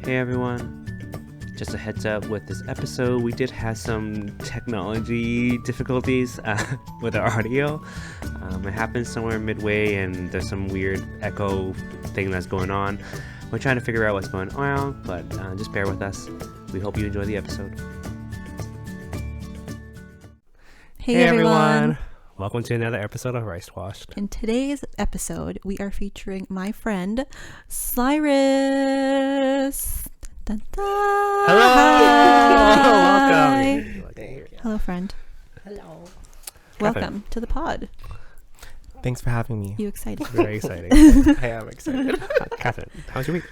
Hey everyone, just a heads up with this episode, we did have some technology difficulties with our audio. It happened somewhere midway and there's some weird echo thing that's going on. We're trying to figure out what's going on, but just bear with us. We hope you enjoy the episode. Hey everyone. Welcome to another episode of RiceWashed. In today's episode, we are featuring my friend Cyrus. Dun, dun, dun. Hello! Hi. Welcome. Hello, friend. Hello. Welcome to the pod. Thanks for having me. You excited? Very exciting. I am excited. Catherine, how's your week?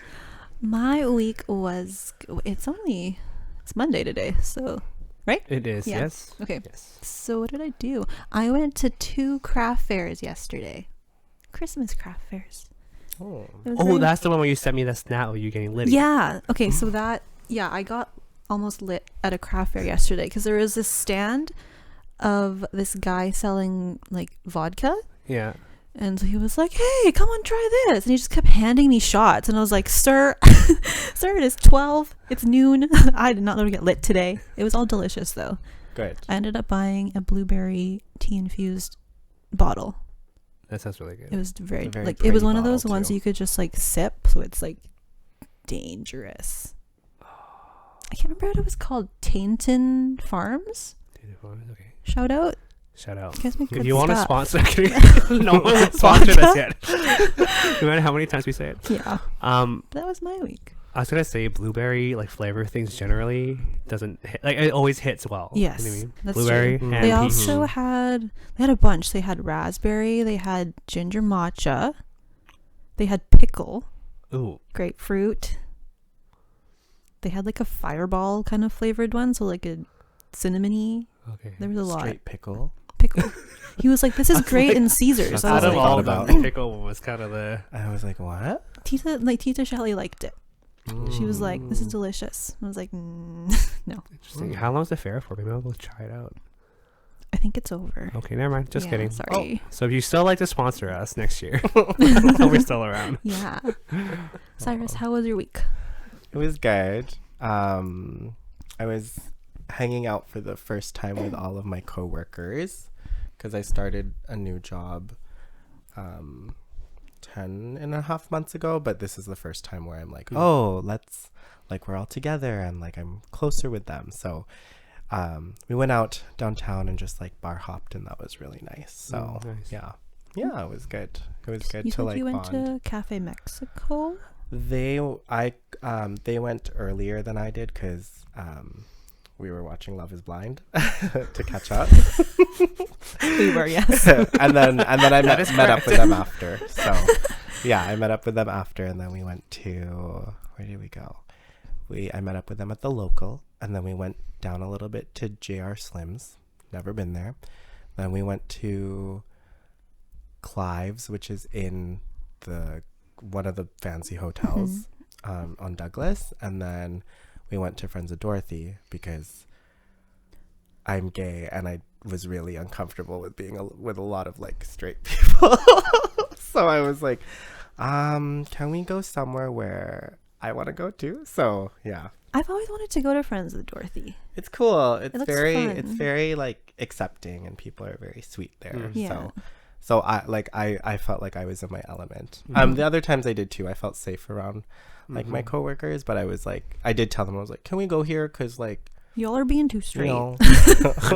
My week was, it's Monday today, so, right? It is, Yeah. yes. Okay. Yes. So what did I do? I went to 2 craft fairs yesterday. Christmas craft fairs. Oh. It was Oh, very- that's the one where you sent me the snap of you getting lit. Yeah. Okay. So I got almost lit at a craft fair yesterday because there was this stand of this guy selling like vodka. Yeah. And so he was like, "Hey, come on, try this." And he just kept handing me shots. And I was like, "Sir, sir, it is 12. It's noon. I did not know to get lit today." It was all delicious though. Good. I ended up buying a blueberry tea infused bottle. That sounds really good. It was very, It's a very like, it was pretty one of those bottle, ones too. you could just like sip. So it's like dangerous. I can't remember what it was called. Tainton Farms. Okay. Shout out. Shout out. You guys make If good you want to stuff. sponsor, no one has sponsored us yet. No matter how many times we say it. Yeah. Um, That was my week. I was gonna say blueberry like flavor things generally doesn't hit, like it always hits well. Yes, You know what I mean? that's Blueberry true. and They peach. also had a bunch. They had raspberry. They had ginger matcha. They had pickle, Ooh. grapefruit. They had like a fireball kind of flavored one, so like a cinnamony. Okay. There was a lot. Straight pickle. Pickle. He was like, "This is great in Caesars." that's I was Out of like, all of about them, it. the pickle one was kind of the. I was like, what? Tita Shelley liked it. She was like, "This is Mm. delicious." I was like, no. Interesting. How long is the fair for? Maybe I'll go try it out. I think it's over. Okay, never mind. Just Yeah, kidding. Sorry. So if you still like to sponsor us next year, we're still around. Yeah. Cyrus, how was your week? It was good. I was hanging out for the first time with all of my coworkers because I started a new job 10.5 months ago, but this is the first time where I'm like, oh, let's, like, we're all together and like I'm closer with them. So we went out downtown and just like bar hopped, and that was really nice. So Nice. yeah, it was good. It was good You to said like you went bond. to Cafe Mexico? They went earlier than I did because we were watching Love Is Blind to catch up. We were, yes. and then I That is met up correct. with them after. So yeah, I met up with them after, and then we went to, where did we go? I met up with them at the local, and then we went down a little bit to JR Slim's. Never been there. Then we went to Clive's, which is in one of the fancy hotels on Douglas, and then we went to Friends of Dorothy because I'm gay and I was really uncomfortable with being with a lot of like straight people. So I was like, can we go somewhere where I want to go too? So yeah, I've always wanted to go to Friends with Dorothy. it's cool. It's looks it's fun. very like accepting, and people are very sweet there. Yeah. So I felt like I was in my element. Mhm. The other times I did too. I felt safe around like my coworkers, but I was like, I did tell them, I was like, can we go here? Because like, Y'all are being too straight. you know.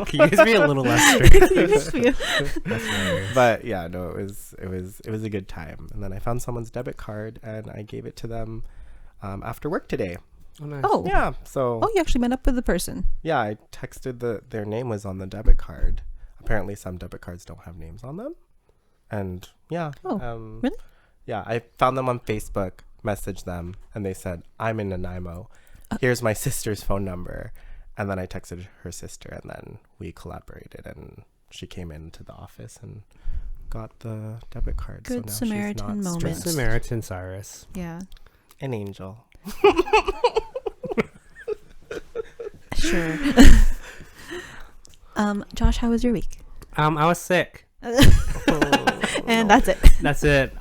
Can you just be a little less strict? Yes, we- That's hilarious. But yeah, no, it was a good time. And then I found someone's debit card and I gave it to them after work today. Oh, nice. Oh. Yeah, so Oh, you actually met up with the person. yeah, I texted their name was on the debit card. Apparently, some debit cards don't have names on them. And yeah, Oh, really? Yeah, I found them on Facebook, messaged them, and they said, "I'm in Nanaimo. Here's my sister's phone number." And then I texted her sister, and then we collaborated, and she came into the office and got the debit card. Good so now Samaritan she's not moment. Good stressed. Samaritan Cyrus. Yeah. An angel. Sure. Josh, how was your week? I was sick. And that's it. That's it.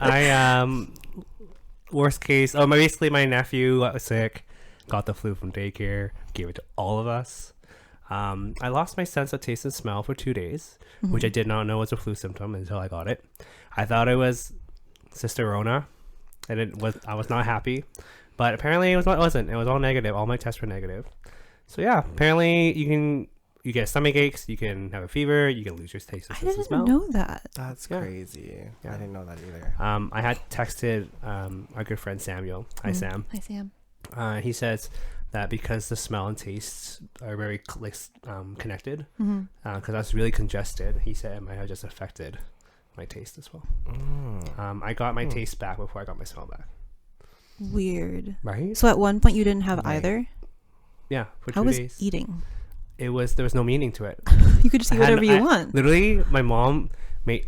Worst case. Basically my nephew got sick, got the flu from daycare, gave it to all of us. I lost my sense of taste and smell for 2 days, which I did not know was a flu symptom until I got it. I thought it was Sister Rona, and I was not happy, but apparently it wasn't. It was all negative. All my tests were negative. So yeah, apparently you get stomach aches, you can have a fever, you can lose your taste and I sense of smell. didn't know that. That's Yeah. crazy. Yeah. I didn't know that either. I had texted our good friend Samuel. Hi Sam. Hi, Sam. He says that because the smell and tastes are very connected, because I was really congested, he said it might have just affected my taste as well. I got my taste back before I got my smell back. Weird. Right? So at one point you didn't have Right. either? Yeah, for How 2 was days. eating? There was no meaning to it. You could just eat whatever you want. Literally, my mom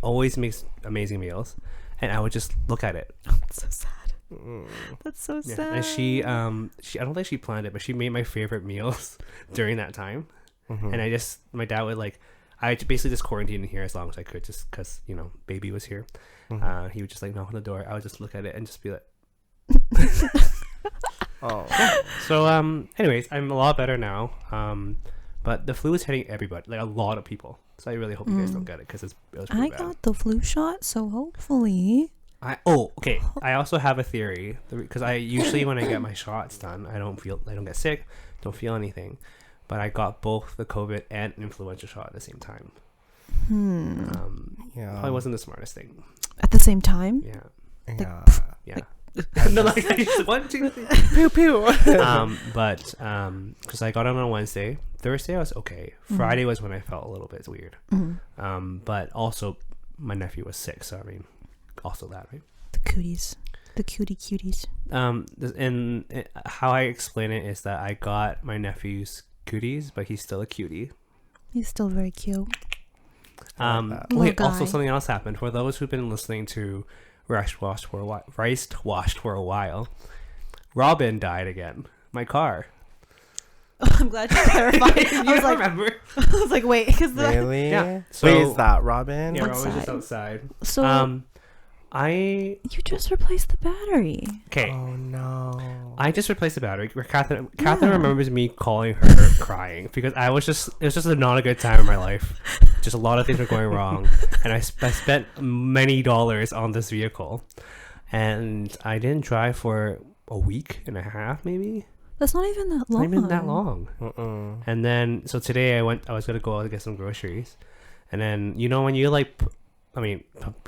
always makes amazing meals, and I would just look at it. That's so sad. That's so Yeah. sad. And she I don't think she planned it, but she made my favorite meals during that time. And my dad would I basically just quarantined in here as long as I could, just because baby was here. He would just knock on the door. I would just look at it and just be like. Oh. So anyways, I'm a lot better now. But the flu is hitting everybody, a lot of people. So I really hope you guys don't get it, because it was pretty I bad. got the flu shot, so hopefully. Okay. I also have a theory, because I usually when I get my shots done, I don't get sick, don't feel anything, but I got both the COVID and influenza shot at the same time. Yeah. Probably wasn't the smartest thing. At the same time? Yeah. Yeah. No, 1, 2, 3. Pew pew. But because I got it on a Wednesday, Thursday I was okay. Friday was when I felt a little bit weird. But also my nephew was sick, so I mean, also that, right? The cooties. The cuties. And how I explain it is that I got my nephew's cooties, but he's still a cutie. He's still very cute. Little Wait, also guy. something else happened. For those who've been listening to RiceWashed for a while, Robin died again. My car. I'm glad you clarified. I was like, remember? I was like, wait, because Really? Yeah. Wait, So- is that Robin? Yeah, Robin was just Outside. outside. So I you just replaced the battery. okay. Oh no. I just replaced the battery. Catherine Yeah. remembers me calling her crying because it was just not a good time in my life. Just a lot of things were going wrong, and I spent many dollars on this vehicle, and I didn't drive for a week and a half, maybe. That's not even that long. Not even that long. Mm-mm. And then so today I was gonna go out to get some groceries, and then when you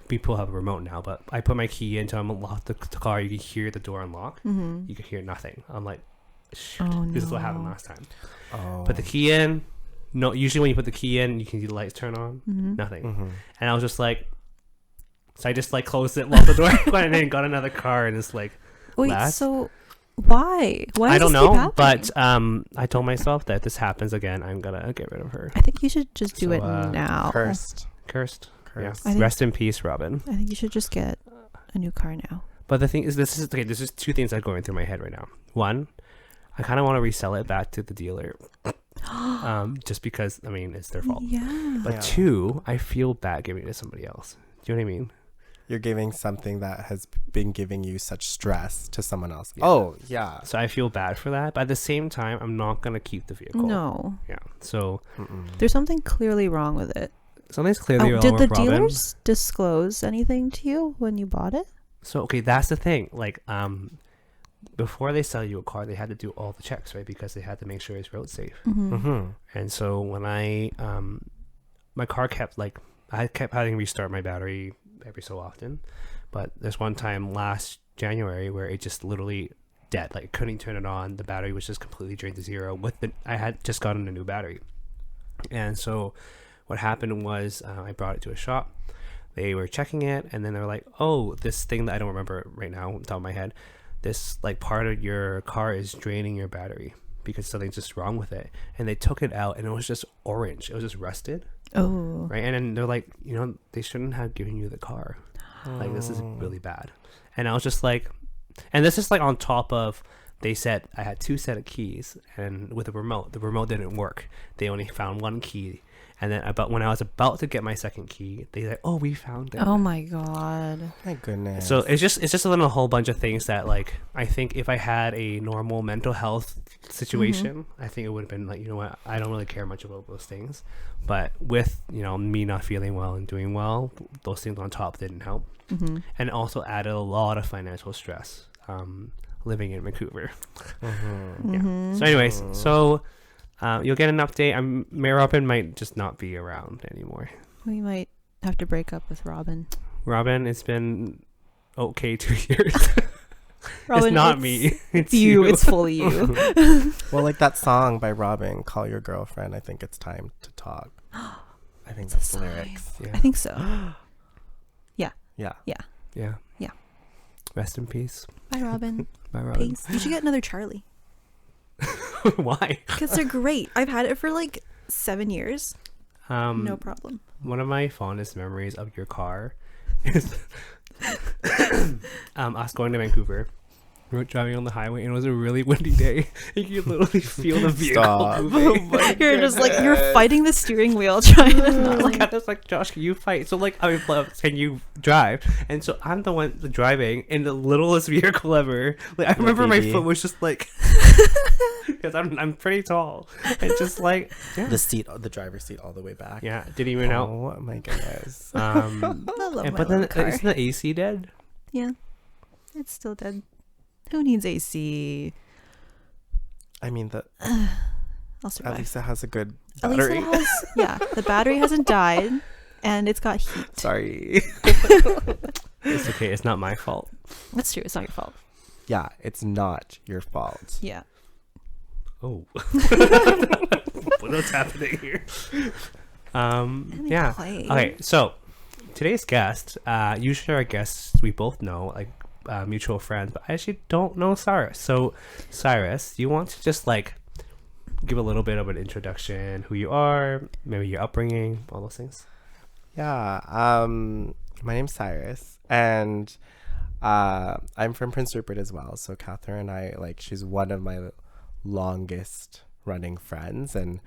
people have a remote now, but I put my key in to unlock the car. You can hear the door unlock. You can hear nothing. I'm like, shoot, Oh, this is what happened no. last time. Oh. Put the key in. No, usually when you put the key in, you can see the lights turn on. Nothing. Mhm. And I was just like, so I just closed it, locked the door, and then got another car, and it's like, Wait, last- so why? Why? I does don't this keep know, happening? but I told myself that if this happens again, I'm gonna get rid of her. I think you should just do So, it now. Cursed. Cursed. Yeah. Cursed. I think- Rest in peace, Robin. I think you should just get a new car now. But the thing is, this is two things that are going through my head right now. One, I kind of want to resell it back to the dealer, just because it's their fault. Yeah. But Yeah. two, I feel bad giving it to somebody else. Do you know what I mean? You're giving something that has been giving you such stress to someone else. Yeah. Oh, yeah. So I feel bad for that. But at the same time, I'm not gonna keep the vehicle. No. Yeah. So Mm-mm. There's something clearly wrong with it. something's clearly wrong Did the with Robin. dealers disclose anything to you when you bought it? So okay, that's the thing. Before they sell you a car, they had to do all the checks, right? Because they had to make sure it's road safe. Mm-hmm. And so when my car kept I kept having to restart my battery every so often, but there's one time last January where it just literally dead, couldn't turn it on. The battery was just completely drained to zero. I had just gotten a new battery, and so what happened was I brought it to a shop. They were checking it, and then they were like, "Oh, this thing that I don't remember right now, on top of my head, this part of your car is draining your battery because something's just wrong with it." And they took it out, and it was just orange. It was just rusted, Oh. right? And then they're like, they shouldn't have given you the car. This is really bad. And I was just like, and this is on top of, they said I had 2 set of keys, and with the remote didn't work. They only found one key. And then when I was about to get my second key, they like, oh, we found it. Oh my god. My goodness. So it's just a whole bunch of things that like I think if I had a normal mental health situation, I think it would have been like, you know what, I don't really care much about those things. But with, you know, me not feeling well and doing well, those things on top didn't help. And it also added a lot of financial stress living in Vancouver. Yeah. So anyways, you'll get an update. Robin might just not be around anymore. We might have to break up with Robin. Robin, it's been okay 2 years. Robin, it's not me. It's you. It's fully you. Well, like that song by Robin, Call Your Girlfriend, I think it's time to talk. I think that's the lyrics. Yeah. I think so. Yeah. Yeah. Yeah. Rest in peace. Bye, Robin. Bye, Robin. Peace. You should get another Charlie. Why? Because they're great. I've had it for like 7 years. No problem. One of my fondest memories of your car is us going to Vancouver. We were driving on the highway and it was a really windy day. You could literally feel the vehicle Stop. moving. You're just like, you're fighting the steering wheel trying to not Like, I was like, Josh, can you fight? So like, can you drive? And so I'm the one driving in the littlest vehicle ever. Like, I remember my foot was just like, because I'm pretty tall, and just like, yeah. The driver's seat all the way back. Yeah, didn't even out. Oh my goodness. I love But then isn't the AC dead? Yeah, it's still dead. Who needs AC? I mean, I'll survive. at least it has a good At least battery. it has, yeah, the battery hasn't died, and it's got heat. Sorry. It's okay. It's not my fault. That's true. It's not your fault. Yeah, it's not your fault. Yeah. Oh, what's happening here? Yeah. Clay. Okay, so today's guest, usually our guests we both know, like mutual friends, but I actually don't know Cyrus. So, Cyrus, you want to just like give a little bit of an introduction, who you are, maybe your upbringing, all those things? Yeah. My name's Cyrus, and I'm from Prince Rupert as well. So Catherine and I, like, she's one of my longest running friends, and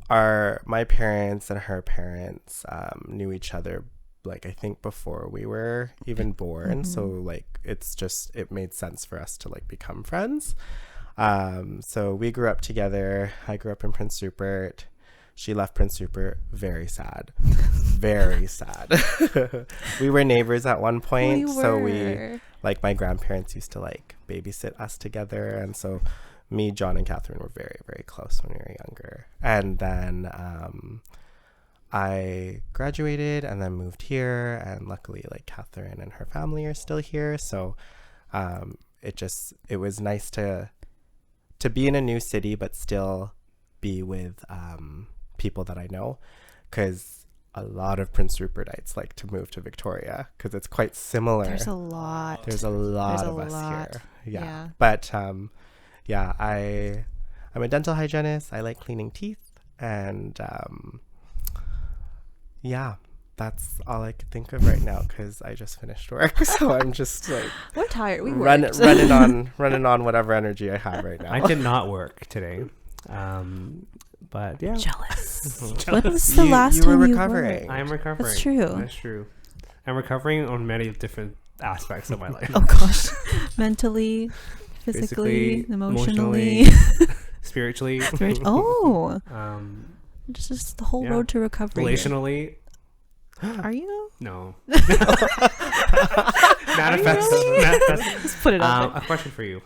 my parents and her parents knew each other, like, I think before we were even born. So like it made sense for us to like become friends. So we grew up together. I grew up in Prince Rupert. She left Prince Rupert. Very sad. Very sad. We were neighbors at one point. So we, like, my grandparents used to like babysit us together, and so me, John, and Catherine were very, very close when we were younger. And then I graduated and then moved here, and luckily, like, Catherine and her family are still here. So it was nice to be in a new city, but still be with people that I know, because a lot of Prince Rupertites like to move to Victoria because it's quite similar. There's a lot of us here. Yeah. But yeah, I'm a dental hygienist. I like cleaning teeth, and yeah, that's all I could think of right now because I just finished work. So I'm just like, we're tired. We running on whatever energy I have right now. I did not work today, but yeah. Jealous. Jealous. When was the last you were time you recovering. worked? I am recovering. That's true. That's true. I'm recovering on many different aspects of my life. Oh gosh, mentally, physically, emotionally. Spiritually. Oh, Um, just the whole yeah. road to recovery. relationally. Are you? No. Manifest. Just put it out A question for you.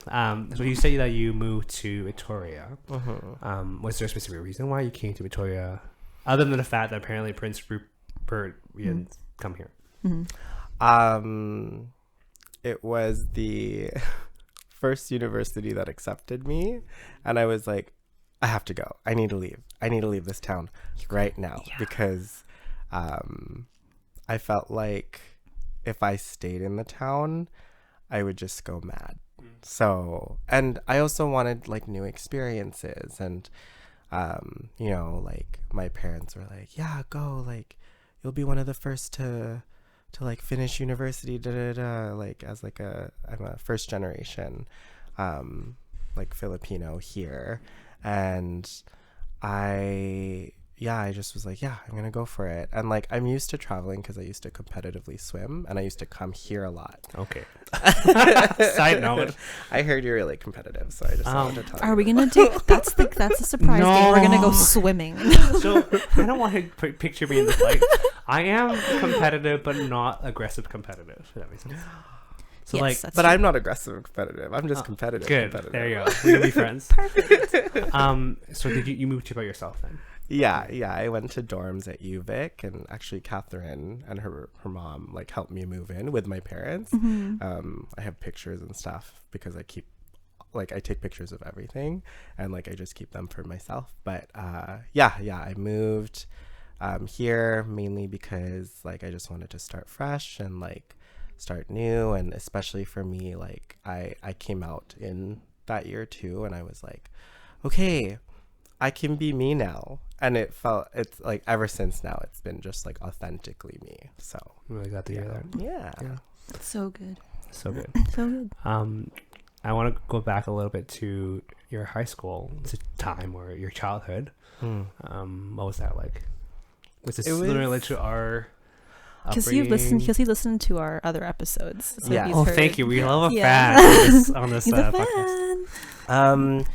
So you said that you moved to Victoria. Was there a specific reason why you came to Victoria, other than the fact that apparently Prince Rupert didn't come here? It was the first university that accepted me, and I was like, I have to go. I need to leave. I need to leave this town right now because I felt like if I stayed in the town, I would just go mad. So, and I also wanted like new experiences, and you know, like my parents were like, yeah, go, like you'll be one of the first to like finish university, like as like I'm a first generation like Filipino here, and I yeah, I just was like, yeah, I'm gonna go for it. And like, I'm used to traveling because I used to competitively swim, and I used to come here a lot. Okay. Side note. I heard you're really competitive, so I just wanted to tell you. Are we gonna do? That's a surprise game. We're gonna go No. swimming. So I don't want to picture me in this light. I am competitive, but not aggressive competitive. If that makes sense. So Yes, like, that's But true. I'm not aggressive competitive. I'm just competitive. good. Competitive. There you go. We can be friends. Perfect. So did you moved here by yourself then? Yeah. I went to dorms at UVic, and actually Catherine and her mom like helped me move in with my parents. I have pictures and stuff because I take pictures of everything, and like I just keep them for myself. But I moved here mainly because like I just wanted to start fresh and like start new, and especially for me, like I came out in that year too, and I was like, okay, I can be me now. And it's like ever since now it's been just like authentically me. So I'm really glad to hear that. yeah. So good. So good. So good. I want to go back a little bit to your high school time or your childhood. What was that like? Was this literally to our Because you listened to our other episodes. So Yeah. he's Oh, heard- thank you. We love a Yeah. fan on this He's a podcast. fan.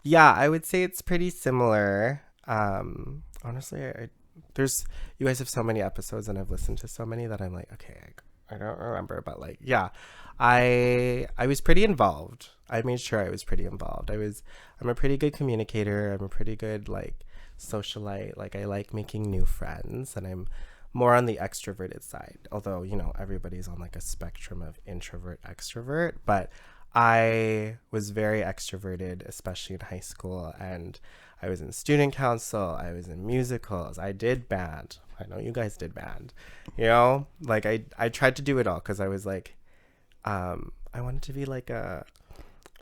Yeah, I would say it's pretty similar. Honestly, you guys have so many episodes, and I've listened to so many that I'm like, okay, I don't remember, but like, yeah, I was pretty involved. I made sure I was pretty involved. I'm a pretty good communicator. I'm a pretty good like socialite. Like I like making new friends, and I'm more on the extroverted side. Although, you know, everybody's on like a spectrum of introvert, extrovert, but I was very extroverted, especially in high school, and I was in student council, I was in musicals, I did band. I know you guys did band. You know, like I tried to do it all because I was like, I wanted to be like a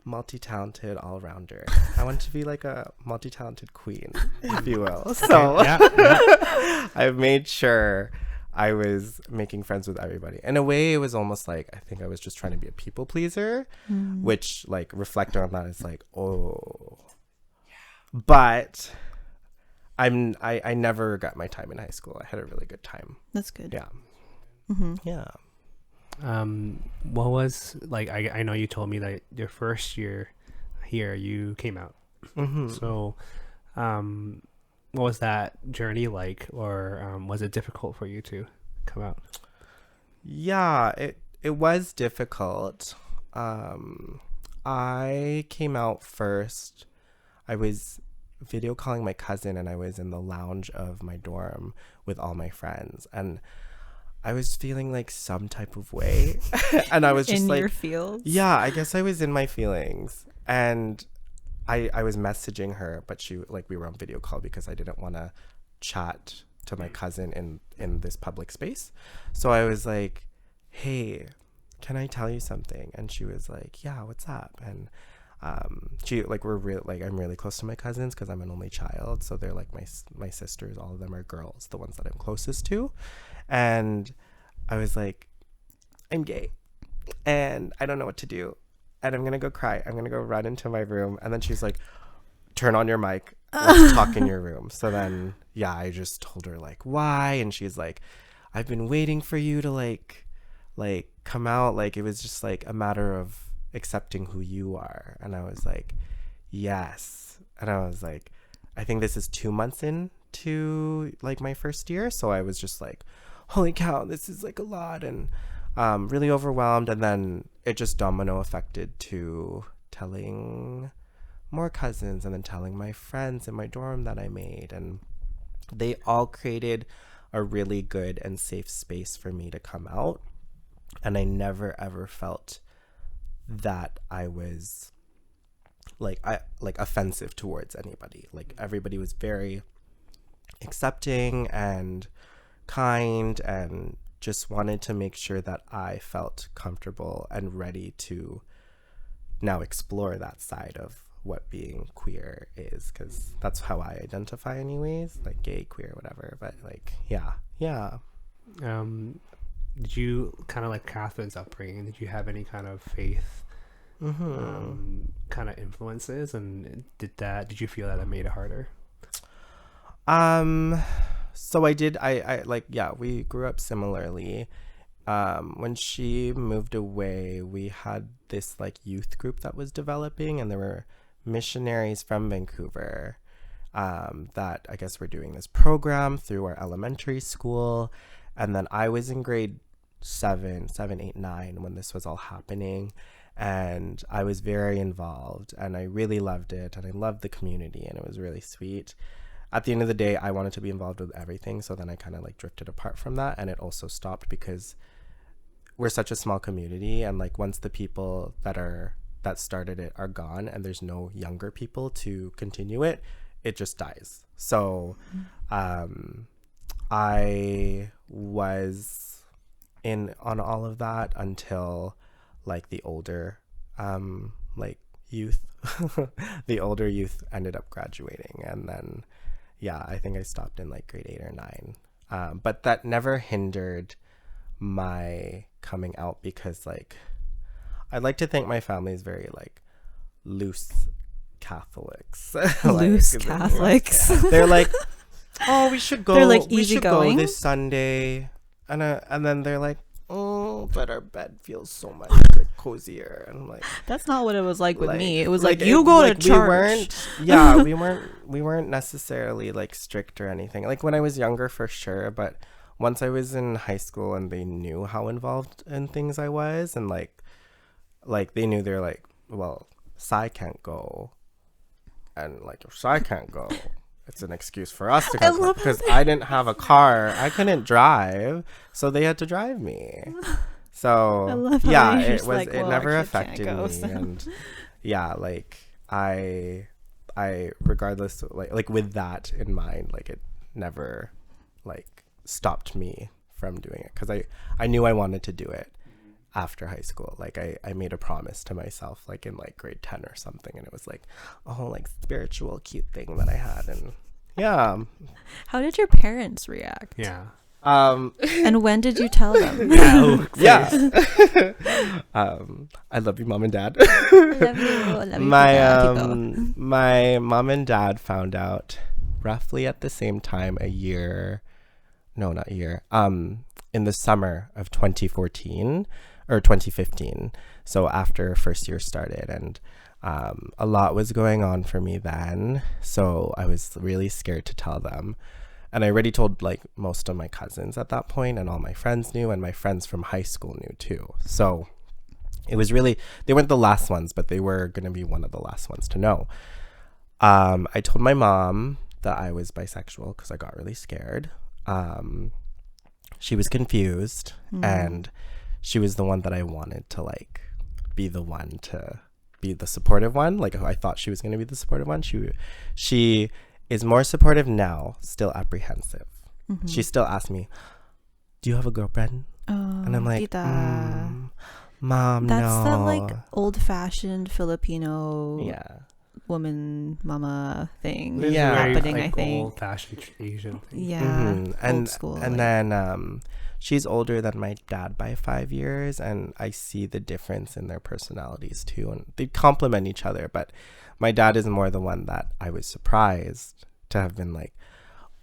multi-talented all-rounder. I wanted to be like a multi-talented queen, if you will. So I made sure I was making friends with everybody. In a way, it was almost like I think I was just trying to be a people pleaser, which like reflecting on that is like, oh. But I never regret my time in high school. I had a really good time. That's good. Yeah. Mm-hmm. Yeah. What was like? I know you told me that your first year here you came out. So, what was that journey like, or was it difficult for you to come out? Yeah, it was difficult. I came out first. I was video calling my cousin, and I was in the lounge of my dorm with all my friends, and I was feeling like some type of way. And I was just in like, your fields. yeah, I guess I was in my feelings, and I was messaging her, but she like we were on video call because I didn't want to chat to my cousin in this public space. So I was like, hey, can I tell you something? And she was like, yeah, what's up? And she like I'm really close to my cousins because I'm an only child, so they're like my sisters. All of them are girls, the ones that I'm closest to. And I was like, I'm gay and I don't know what to do, and I'm gonna go cry. I'm gonna go run into my room. And then she's like, turn on your mic, let's talk in your room. So then yeah, I just told her like why, and she's like, I've been waiting for you to like come out. Like it was just like a matter of accepting who you are. And I was like, yes. And I was like, I think this is 2 months into like my first year, so I was just like, holy cow, this is like a lot, and really overwhelmed. And then it just domino affected to telling more cousins, and then telling my friends in my dorm that I made, and they all created a really good and safe space for me to come out. And I never ever felt that I was like offensive towards anybody. Like everybody was very accepting and kind, and just wanted to make sure that I felt comfortable and ready to now explore that side of what being queer is, because that's how I identify anyways, like gay, queer, whatever. But like yeah. Did you kind of like Catherine's upbringing? Did you have any kind of faith kind of influences, and did you feel that made it harder? So I like, yeah, we grew up similarly. When she moved away, we had this like youth group that was developing, and there were missionaries from Vancouver that I guess were doing this program through our elementary school. And then I was in grade 7, 8, 9 when this was all happening. And I was very involved, and I really loved it, and I loved the community, and it was really sweet. At the end of the day, I wanted to be involved with everything, so then I kind of like drifted apart from that, and it also stopped because we're such a small community, and like once the people that started it are gone and there's no younger people to continue it, it just dies. So I was in on all of that until like the older like youth the older youth ended up graduating, and then yeah, I think I stopped in like grade 8 or 9, but that never hindered my coming out, because like I'd like to think my family is very like loose Catholics. Loose Catholics. They're like, oh, we should go, They're like we should go easygoing. this Sunday, and then they're like, oh, but our bed feels so much like cozier, and I'm like, That's not what it was like with like- me. It was like like, you it- go like, to church. we weren't necessarily like strict or anything. Like when I was younger, for sure, but once I was in high school and they knew how involved in things I was, and like they knew, they're like, well, Sai can't go, and like if Sai can't go, it's an excuse for us to I go, love how because I didn't have a car, I couldn't drive, so they had to drive me. So I love how yeah, you're it just was like, it well, never our kid can't affected go, me, so. and yeah, like I regardless, like with that in mind, like it never like stopped me from doing it, because I knew I wanted to do it after high school. Like I made a promise to myself like in like grade 10 or something, and it was like a whole like spiritual cute thing that I had. And yeah, How did your parents react? Yeah. And when did you tell them? yeah. I love you, mom and dad. Love you, My mom and dad found out roughly at the same time, in the summer of 2014 or 2015, so after first year started, and a lot was going on for me then, so I was really scared to tell them. And I already told like most of my cousins at that point, and all my friends knew, and my friends from high school knew too. So it was really, they weren't the last ones, but they were going to be one of the last ones to know. I told my mom that I was bisexual because I got really scared. She was confused, and she was the one that I wanted to like be the one to be the supportive one. Like I thought she was going to be the supportive one. She is more supportive now, still apprehensive. She still asks me, do you have a girlfriend? Oh, And I'm like, tita. Mom, That's no. that like old-fashioned Filipino Yeah. woman mama thing It is Yeah. very, happening, like, I think. old-fashioned Asian thing. Yeah, And old school. and like- then she's older than my dad by 5 years, and I see the difference in their personalities too, and they complement each other. But my dad is more the one that I was surprised to have been like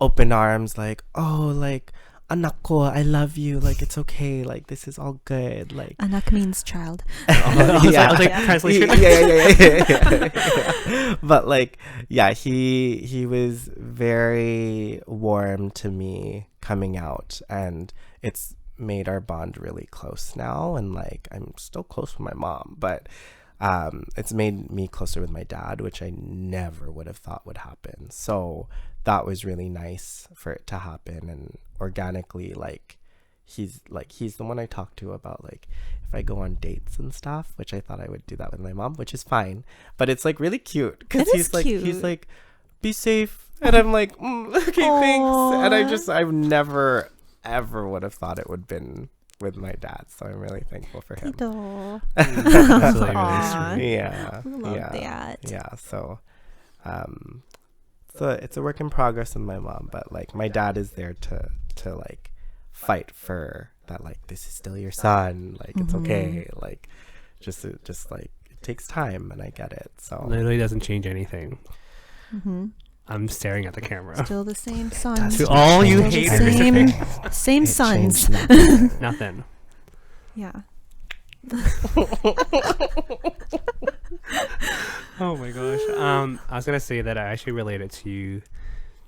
open arms, like, oh, like, anak ko, I love you, like it's okay, like this is all good, like Anak means child. I was like, translation. yeah. But like, yeah, he was very warm to me coming out, and it's made our bond really close now. And like, I'm still close with my mom, but it's made me closer with my dad, which I never would have thought would happen. So that was really nice for it to happen, and organically, like he's the one I talk to about like if I go on dates and stuff, which I thought I would do that with my mom, which is fine, but it's like really cute because It is he's like be safe, and I'm like okay, thanks. And I've never ever would have thought it would been with my dad, so I'm really thankful for him. Tito. That's really, really Aw. sweet. Yeah, Love yeah, that. yeah. So, so it's a work in progress with my mom, but like my dad is there to like fight for that. Like this is still your son. Like it's okay. Like just like it takes time, and I get it. So Literally doesn't change anything. I'm staring at the camera. Still the same sons. To all you Still the haters. same sons. Nothing. Yeah. Oh my gosh. I was gonna say that I actually related to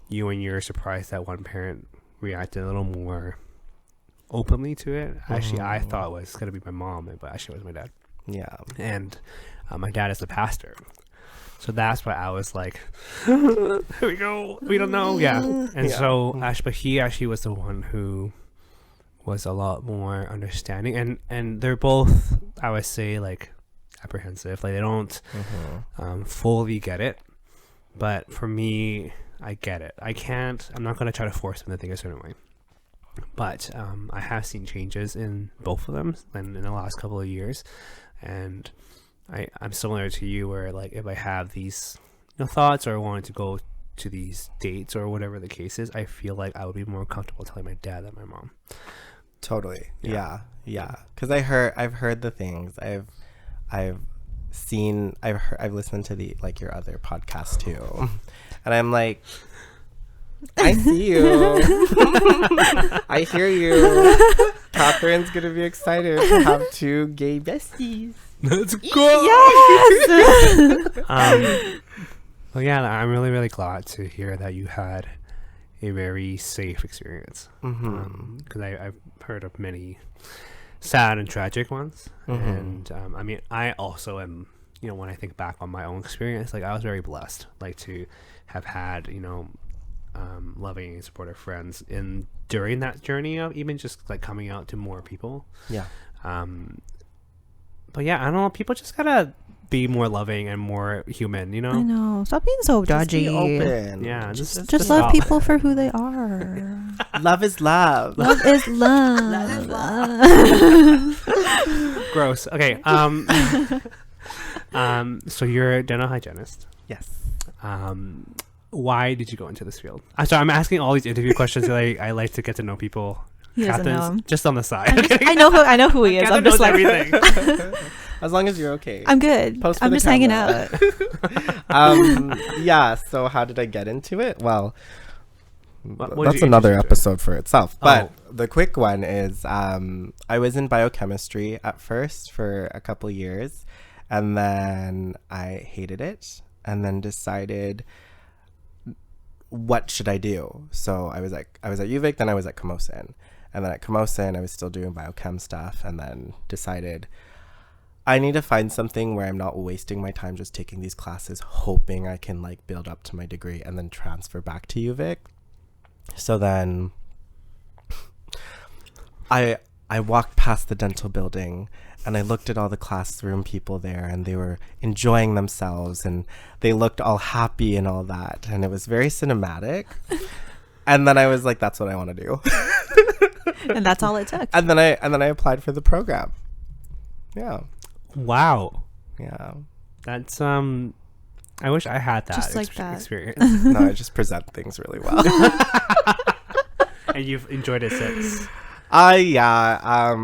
you when you're surprised that one parent reacted a little more openly to it. Actually, I thought it was gonna be my mom, but actually it was my dad. Yeah. And my dad is the pastor, so that's why I was like, here we go. We don't know. Yeah. And so but he actually was the one who was a lot more understanding, and they're both, I would say, like apprehensive, like they don't fully get it, but for me, I get it. I'm not going to try to force them to think a certain way, but I have seen changes in both of them in the last couple of years, and I'm similar to you where, like, if I have these thoughts or wanted to go to these dates or whatever the case is, I feel like I would be more comfortable telling my dad than my mom. Totally. Yeah. Because I've heard the things. I've listened to your other podcast too, and I'm like, I see you. I hear you. Catherine's gonna be excited to have 2 gay besties. Let's go. Yes. Well, yeah, I'm really, really glad to hear that you had a very safe experience. Because I've heard of many sad and tragic ones, and I mean, I also am, when I think back on my own experience, like, I was very blessed, like, to have had loving and supportive friends during that journey of even just like coming out to more people. But yeah, I don't know, people just gotta be more loving and more human, I know. Stop being so Just judgy. be open. Yeah, Just love stop. people for who they are. Love is love. Love is love. Gross. Okay. So you're a dental hygienist. Yes. Why did you go into this field? I'm asking all these interview questions. I like to get to know people. He doesn't know Catherine's him. just on the side. I know who he is. Catherine I'm just knows like everything. As long as you're okay. I'm good. Post for I'm the just hanging camera. out. Yeah, so how did I get into it? Well, What that's you another interested in? episode for itself. But the quick one is I was in biochemistry at first for a couple years, and then I hated it, and then decided, what should I do? So I was at UVic, then I was at Camosun. And then at Camosun, I was still doing biochem stuff, and then decided I need to find something where I'm not wasting my time just taking these classes, hoping I can like build up to my degree and then transfer back to UVic. So then I walked past the dental building and I looked at all the classroom people there, and they were enjoying themselves and they looked all happy and all that. And it was very cinematic. And then I was like, that's what I want to do. And that's all it took. And then I applied for the program. Yeah. Wow. Yeah. That's I wish I had that, Just like that. experience. No, I just present things really well. And you've enjoyed it since. Yeah.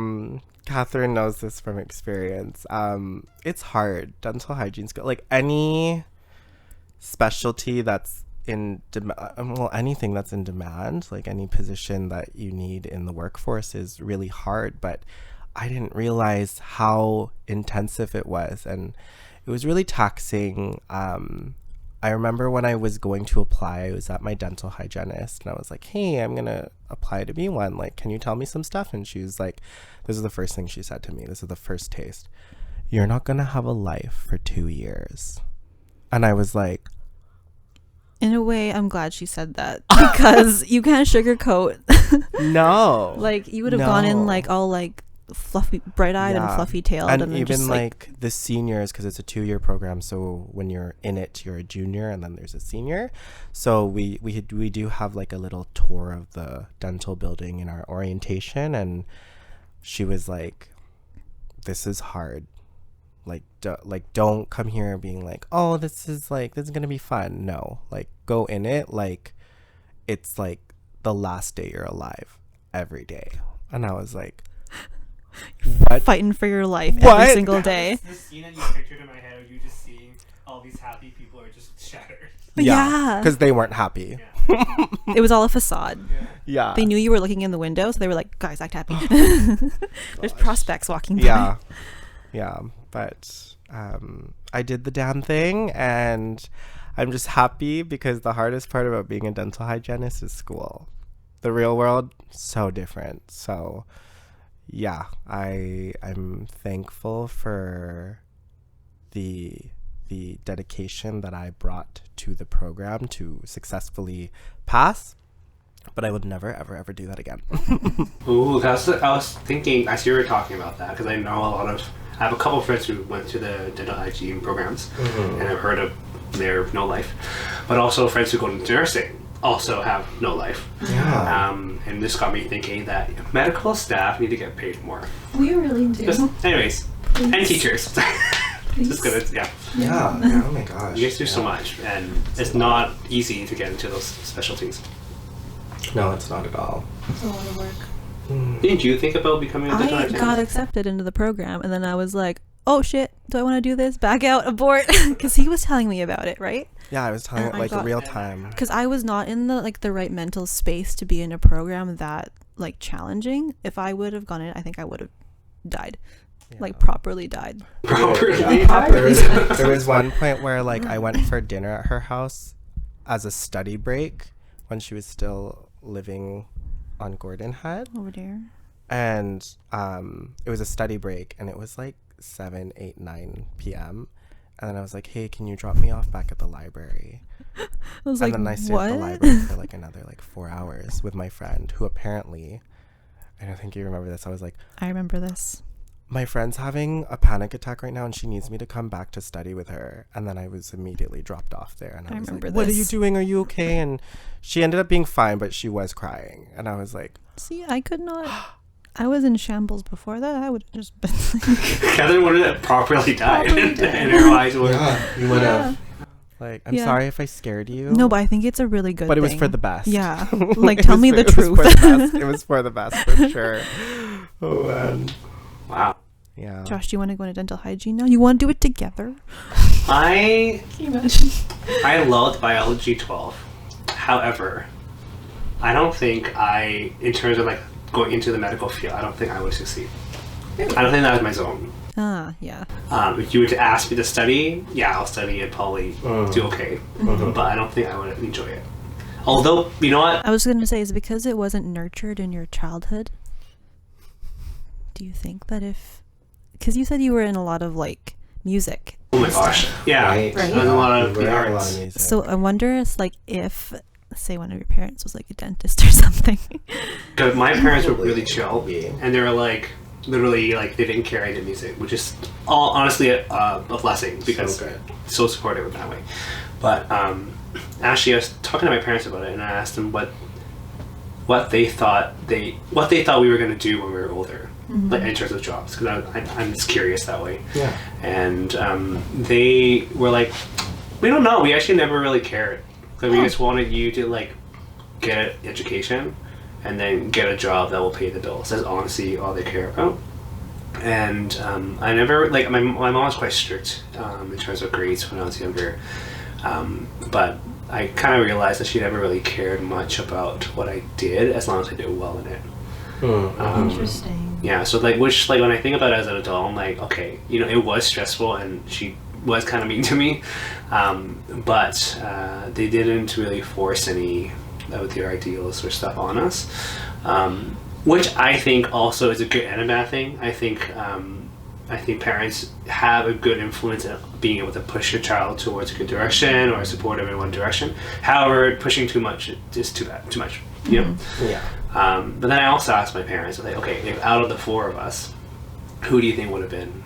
Catherine knows this from experience. It's hard. Dental hygiene school, like any specialty that's in anything that's in demand, like any position that you need in the workforce, is really hard. But I didn't realize how intensive it was, and it was really taxing. I remember when I was going to apply, I was at my dental hygienist, and I was like, hey, I'm gonna apply to be one, like, can you tell me some stuff? And she was like, this is the first thing she said to me, this is the first taste, you're not gonna have a life for 2 years. And I was like, In a way, I'm glad she said that, because you can't sugarcoat. no. Like, you would have gone in like all like fluffy, bright-eyed and fluffy-tailed, and then even just like the seniors, because it's a 2-year program, so when you're in it, you're a junior and then there's a senior. So we do have like a little tour of the dental building in our orientation, and she was like, this is hard, like don't come here being like, oh, this is gonna be fun. No, like, go in it like it's like the last day you're alive every day. And I was like, what? fighting for your life What? every single day. The scene that you pictured in my head of you just seeing a all these happy people are just shattered. Yeah. Because they weren't happy. It was all a facade. Yeah. They knew you were looking in the window, so they were like, guys, act happy. There's prospects walking by. Yeah. Yeah. But I did the damn thing, and I'm just happy because the hardest part about being a dental hygienist is school. The real world, so different. So, yeah, I'm thankful for the dedication that I brought to the program to successfully pass. But I would never, ever, ever do that again. Ooh, I was thinking as you were talking about that, because I know I have a couple of friends who went to the dental hygiene programs, and I've heard of their no life, but also friends who go into nursing also have no life. Yeah. And this got me thinking that medical staff need to get paid more. We really do. Anyways, and teachers. Just gonna, Yeah. Oh my gosh. You guys do so much, and it's not easy to get into those specialties. No, it's not at all. It's a lot of work. Didn't you think about becoming a dental I hygienist? got accepted into the program, and then I was like, oh shit, do I want to do this? Back out, abort. Because he was telling me about it, right? Yeah, I was telling it I like got- real time. Because I was not in the right mental space to be in a program that like challenging. If I would have gone in, I think I would have died. Like properly died. Properly. Yeah. There was one point where like I went for dinner at her house as a study break when she was still living on Gordon Head, Over there. and it was a study break, and it was like 7, 8, 9 p.m. And then I was like, hey, can you drop me off back at the library? I was And like, then I stayed what? at the library for like another like 4 hours with my friend, who apparently, I don't think you remember this, I was like, I remember this. my friend's having a panic attack right now and she needs me to come back to study with her. And then I was immediately dropped off there, and I was remember like, what are you this. doing? Are you okay? And she ended up being fine, but she was crying. And I was like, See, I could not. I was in shambles before that. I would have just been like, Catherine would have properly died. Properly died. And her eyes were. you would Yeah. have. Like, I'm Yeah. sorry if I scared you. no, but I think it's a really good but it was thing. for the best. Yeah. Like, Like, it tell was me for- the it was truth. for the best. It was for the best, for sure. Oh, man. Wow. Yeah. Josh, do you want to go into dental hygiene now? You want to do it together? I Can you imagine? I loved biology 12. However, I don't think in terms of like going into the medical field, I don't think I would succeed. I don't think that was my zone. Ah, yeah. If you were to ask me to study, yeah, I'll study and probably do okay. But I don't think I would enjoy it. Although, you know what? I was going to say, is it because it wasn't nurtured in your childhood? Do you think that if... Because you said you were in a lot of, like, music. Oh my gosh. Yeah. Right. There's a lot of We the were a lot of arts. music. So I wonder, it's like, if, say, one of your parents was, like, a dentist or something. Because my parents were really Probably. chill. And they were like, literally, like, they didn't care I did music, which is all honestly a blessing because So good. so supportive in that way. But actually, I was talking to my parents about it, and I asked them what they thought we were going to do when we were older, like in terms of jobs, because I'm just curious that way. Yeah. And they were like, we don't know. We actually never really cared. Because we just wanted you to like get an education and then get a job that will pay the bills. That's honestly all they care about. And I never, like, my mom was quite strict in terms of grades when I was younger. But I kind of realized that she never really cared much about what I did as long as I did well in it. Interesting. Yeah, so like, which like when I think about it as an adult, I'm like, okay, you know, it was stressful and she was kind of mean to me, but they didn't really force any of their ideals or stuff on us, which I think also is a good and a bad thing. I think parents have a good influence in being able to push your child towards a good direction or support them in one direction. However, pushing too much is too much. You know? Yeah. But then I also asked my parents, like, okay, if out of the four of us, who do you think would have been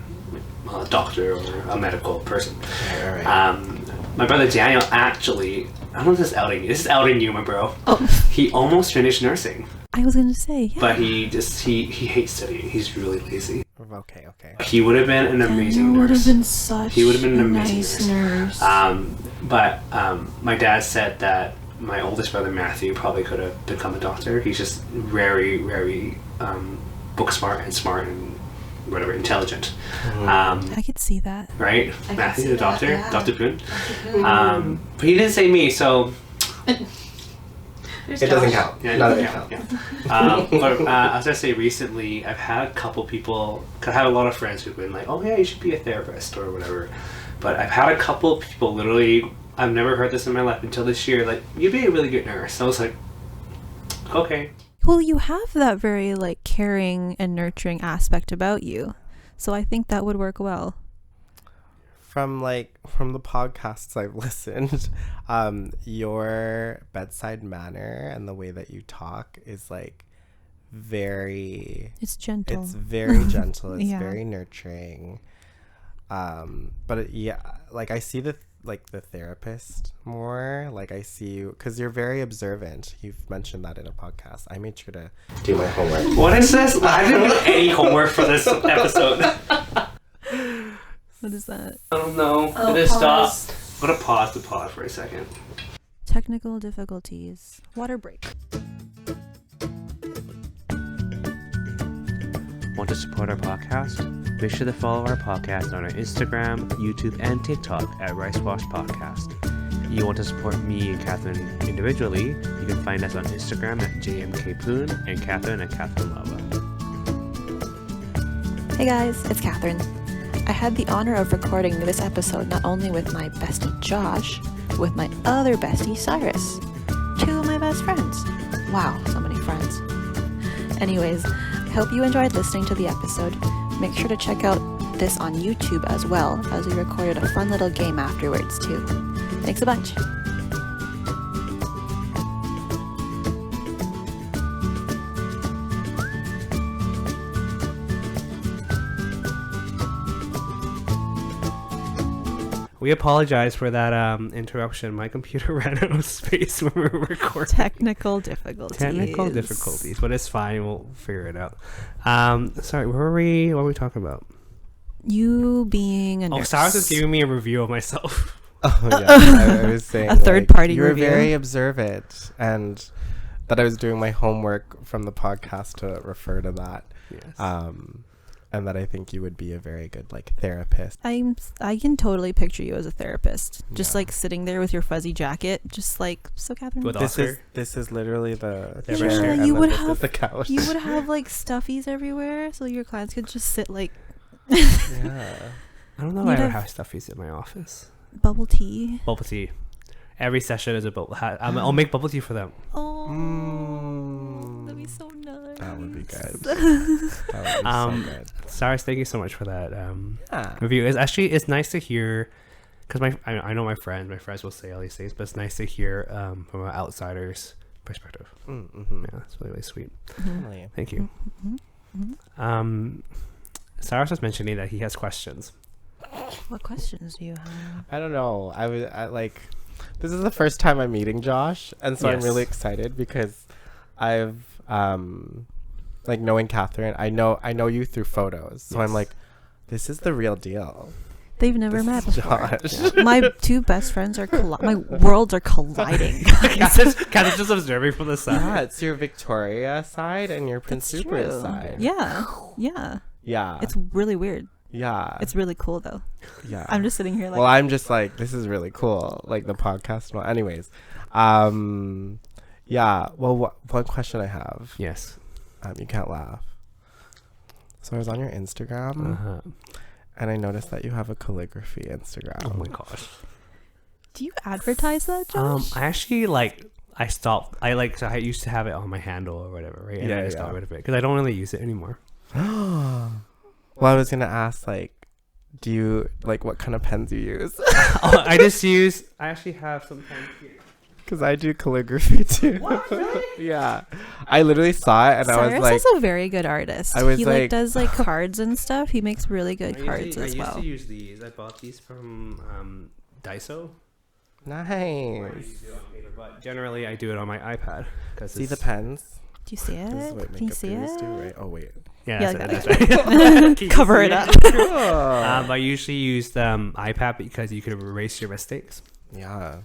a doctor or a medical person? All right. My brother Daniel actually, I don't know if this is outing you. This is outing you, my bro. Oh, He almost finished nursing, I was going to say, yeah. but he hates studying. He's really lazy. Okay. He would have been an amazing would have nurse. been such He would have been an a amazing nice nurse. But my dad said that my oldest brother Matthew probably could have become a doctor. He's just very, very book smart and whatever, intelligent. I could see that. Right? Matthew, see the that, doctor, yeah. Dr. Poon. But he didn't say me, so There's It doesn't Josh. count. yeah, None of yeah, it counts. yeah. But I was gonna say recently, I've had a couple people. Cause I have a lot of friends who've been like, "Oh yeah, you should be a therapist or whatever." But I've had a couple people literally. I've never heard this in my life until this year. Like, you'd be a really good nurse. I was like, okay. Well, you have that very like caring and nurturing aspect about you, so I think that would work well. From the podcasts I've listened, your bedside manner and the way that you talk is like very It's gentle. it's very gentle, it's Yeah. very nurturing. But yeah, like I see the therapist more, like I see you because you're very observant. You've mentioned that in a podcast. I made sure to do my homework. What is this? I didn't do any homework for this episode. What is that? I don't know. Oh, It just pause. stopped. I'm gonna pause the pod for a second. Technical difficulties. Water break. Want to support our podcast? Make sure to follow our podcast on our Instagram, YouTube, and TikTok at RiceWashed Podcast. If you want to support me and Catherine individually, you can find us on Instagram at JMKPoon and Catherine at Catherine Lava. Hey guys, it's Catherine. I had the honor of recording this episode not only with my bestie Josh, but with my other bestie Cyrus. Two of my best friends. Wow, so many friends. Anyways, I hope you enjoyed listening to the episode. Make sure to check out this on YouTube as well, as we recorded a fun little game afterwards too. Thanks a bunch. We apologize for that interruption. My computer ran out of space when we were recording. Technical difficulties. But it's fine. We'll figure it out. Sorry, what were we talking about? You being a Oh, nurse. Cyrus is giving me a review of myself. Oh yeah, I was saying A third-party you were review. very observant, and that I was doing my homework from the podcast to refer to that. Yes. And that I think you would be a very good like therapist. I can totally picture you as a therapist, just Yeah. like sitting there with your fuzzy jacket, just like so, Catherine. With This Oscar. is literally the Yeah, chair, you and then would this have- is the couch. You would have like stuffies everywhere, so your clients could just sit like Yeah. I don't know You'd if I have- have stuffies in my office. bubble tea. Bubble tea. Every session is a bubble. I'll make bubble tea for them. Oh, Mm. that'd be so nice. That would be good. That would be so good. Cyrus, thank you so much for that Yeah. review. It's nice to hear, because I know my friends will say all these things, but it's nice to hear from an outsider's perspective. Mm-hmm. Yeah, it's really, really sweet. Really. Thank you. Mm-hmm. Cyrus was mentioning that he has questions. What questions do you have? I don't know. This is the first time I'm meeting Josh, and so I'm Yes. really excited because I've like knowing Catherine. I know you through photos, so I'm Yes. like, this is the real deal. They've never This met is before. Josh. My two best friends are my worlds are colliding. Catherine just observing from the side. Yeah, it's your Victoria side and your Prince That's Rupert true. side. Yeah. Yeah. It's really weird. yeah. It's really cool though. yeah. I'm just sitting here like, Well, I'm just like, this is really cool. Like the podcast. Well, anyways, yeah. Well, one question I have. Yes. You can't laugh. So I was on your Instagram, Uh-huh. and I noticed that you have a calligraphy Instagram. Oh my gosh. do you advertise that, Josh? I actually I stopped. So I used to have it on my handle or whatever, right? And Yeah, I just got yeah. rid of it because I don't really use it anymore. Well, I was gonna ask, like, do you like what kind of pens you use? I actually have some pens here. Because I do calligraphy too. Yeah, I literally saw it and I Cyrus was like, is a very good artist. I was he like- does like cards and stuff. He makes really good cards I as used well. to use these. I bought these from Daiso. nice. But generally, I do it on my iPad. See the pens? Do you see This is it? what Can you makeup see gurus it? do, right? Oh wait. Yeah, Yeah, that's like it, that's right. Can you Cover see it up. Cool. I usually use the iPad because you can erase your mistakes. Yeah.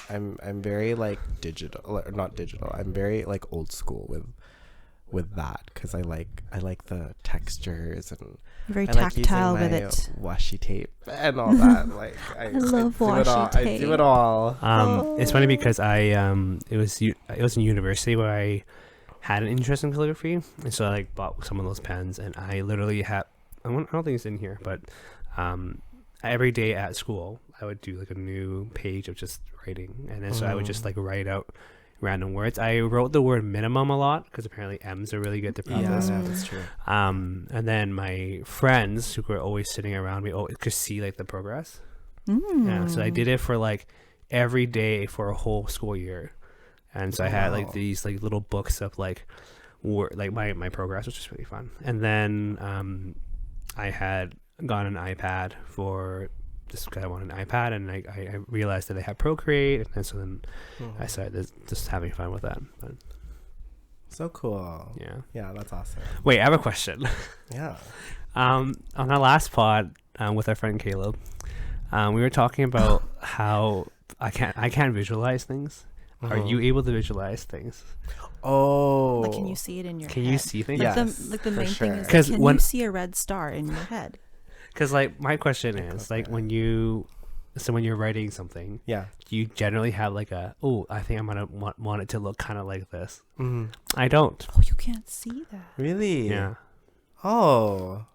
I'm very like digital, or not digital. I'm very like old school with that because I like the textures and Very I like tactile using with my it. washi tape and all that. Like I love do it all. washi I do tape. it all. It's funny because it was in university where I had an interest in calligraphy, and so I like bought some of those pens, and I literally have I don't think it's in here, but every day at school I would do like a new page of just writing, and then so I would just like write out random words. I wrote the word minimum a lot because apparently M's are really good to practice. Yeah, that's true. And then my friends who were always sitting around me could see like the progress. Yeah, so I did it for like every day for a whole school year, and so I had like these like little books of like like my progress, which was really fun. And then I had gotten an iPad for just because I wanted an iPad, and I realized that they had Procreate, and so then I started just having fun with that. But So cool. yeah, That's awesome. wait, I have a question. Yeah. On our last pod with our friend Caleb, we were talking about how I can't visualize things. Are you able to visualize things? Oh. Like, can you see it in your Can head? you see things? Like, Yes, the for main sure. thing is, 'Cause can when- you see a red star in your head? Because like my question is like when you're writing something, Yeah. do you generally have like I think I'm gonna want it to look kind of like this? Mm-hmm. I don't. Oh, you can't see that. Really? Yeah. Oh.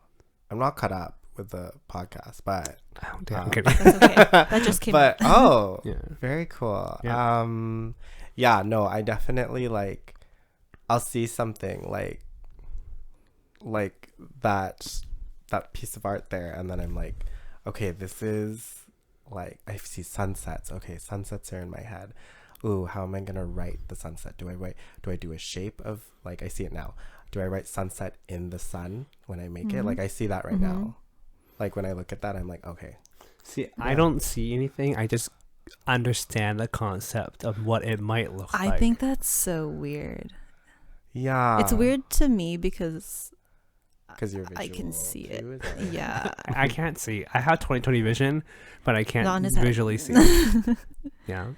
I'm not caught up with the podcast, but Oh, damn, I'm kidding. That's okay. That just came. but oh, Yeah. very cool. Yeah. Yeah, no, I definitely like I'll see something like that piece of art there, and then I'm like, okay, this is like I see sunsets. Okay, sunsets are in my head. Ooh, how am I gonna write the sunset? Do I do a shape of, like, I see it now. Do I write sunset in the sun when I make it? Like, I see that right now. Like, when I look at that, I'm like, okay. See, I don't see anything. I just understand the concept of what it might look like. I think that's so weird. Yeah. It's weird to me because because you're visual I can see it. too, is that right? Yeah. I can't see. I have 20/20 vision, but I Not in can't his head. visually see. Yeah.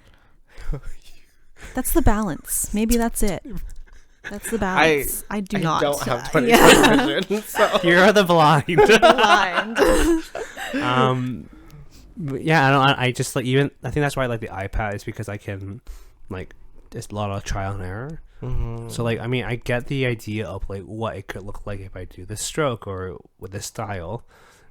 That's the balance. Maybe that's it. That's the balance. I do not. don't have 20/20 Yeah. vision, so. You're the blind. Blind. But yeah, I just like I think that's why I like the iPad is because I can like there's a lot of trial and error. So like I mean I get the idea of like what it could look like if I do this stroke or with this style,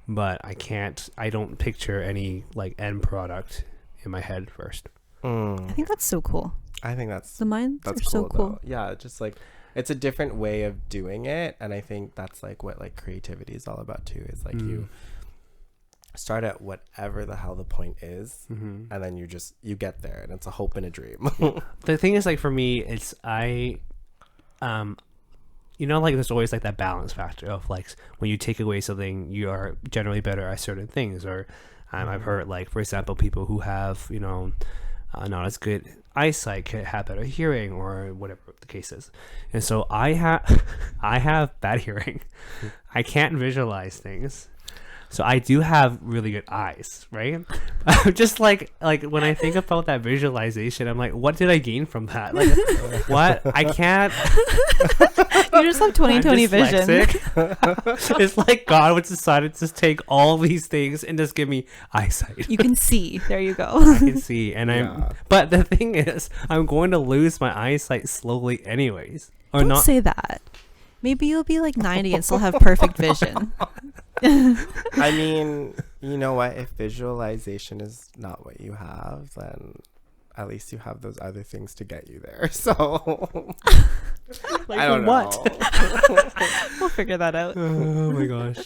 but I don't picture any like end product in my head first. I think that's so cool. I think that's The minds that's are so cool, cool. though. Yeah, just like it's a different way of doing it, and I think that's like what like creativity is all about too. Is like you start at whatever the hell the point is, and then you get there, and it's a hope and a dream. The thing is, like for me, it's you know, like there's always like that balance factor of like when you take away something, you are generally better at certain things. Or I've heard like, for example, people who have not as good eyesight can have better hearing or whatever the case is. And so I have bad hearing. I can't visualize things. So I do have really good eyes, right? Just like when I think about that visualization, I'm like, what did I gain from that? Like, what? I can't. You just have 20/20 vision. dyslexic. It's like God would decided to just take all these things and just give me eyesight. You can see. There you go. I can see, and Yeah. But the thing is, I'm going to lose my eyesight slowly, anyways, or Don't not. say that. Maybe you'll be like 90 and still have perfect vision. I mean, you know what? If visualization is not what you have, then at least you have those other things to get you there. So I don't know. We'll figure that out. Oh my gosh.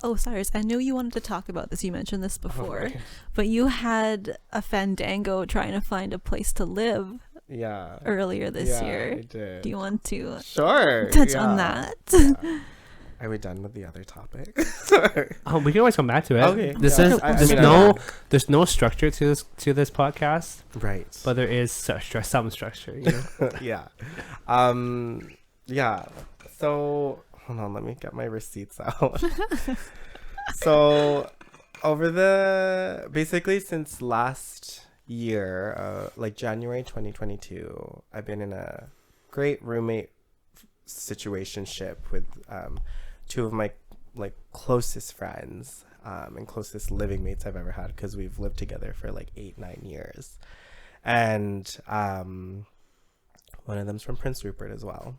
Oh, Cyrus, I know you wanted to talk about this. You mentioned this before, but you had a fandango trying to find a place to live Yeah. earlier this year. I did. Do you want to Sure. touch yeah. on that? Yeah. Are we done with the other topic? We can always come back to it. Okay. This yeah. is I there's mean, there's no structure to this podcast, right. but there is some structure. You know? Yeah. Yeah. So hold on, let me get my receipts out. So basically since last year, like January 2022, I've been in a great roommate situationship with two of my like closest friends and closest living mates I've ever had, because we've lived together for like 8-9 years. And one of them's from Prince Rupert as well.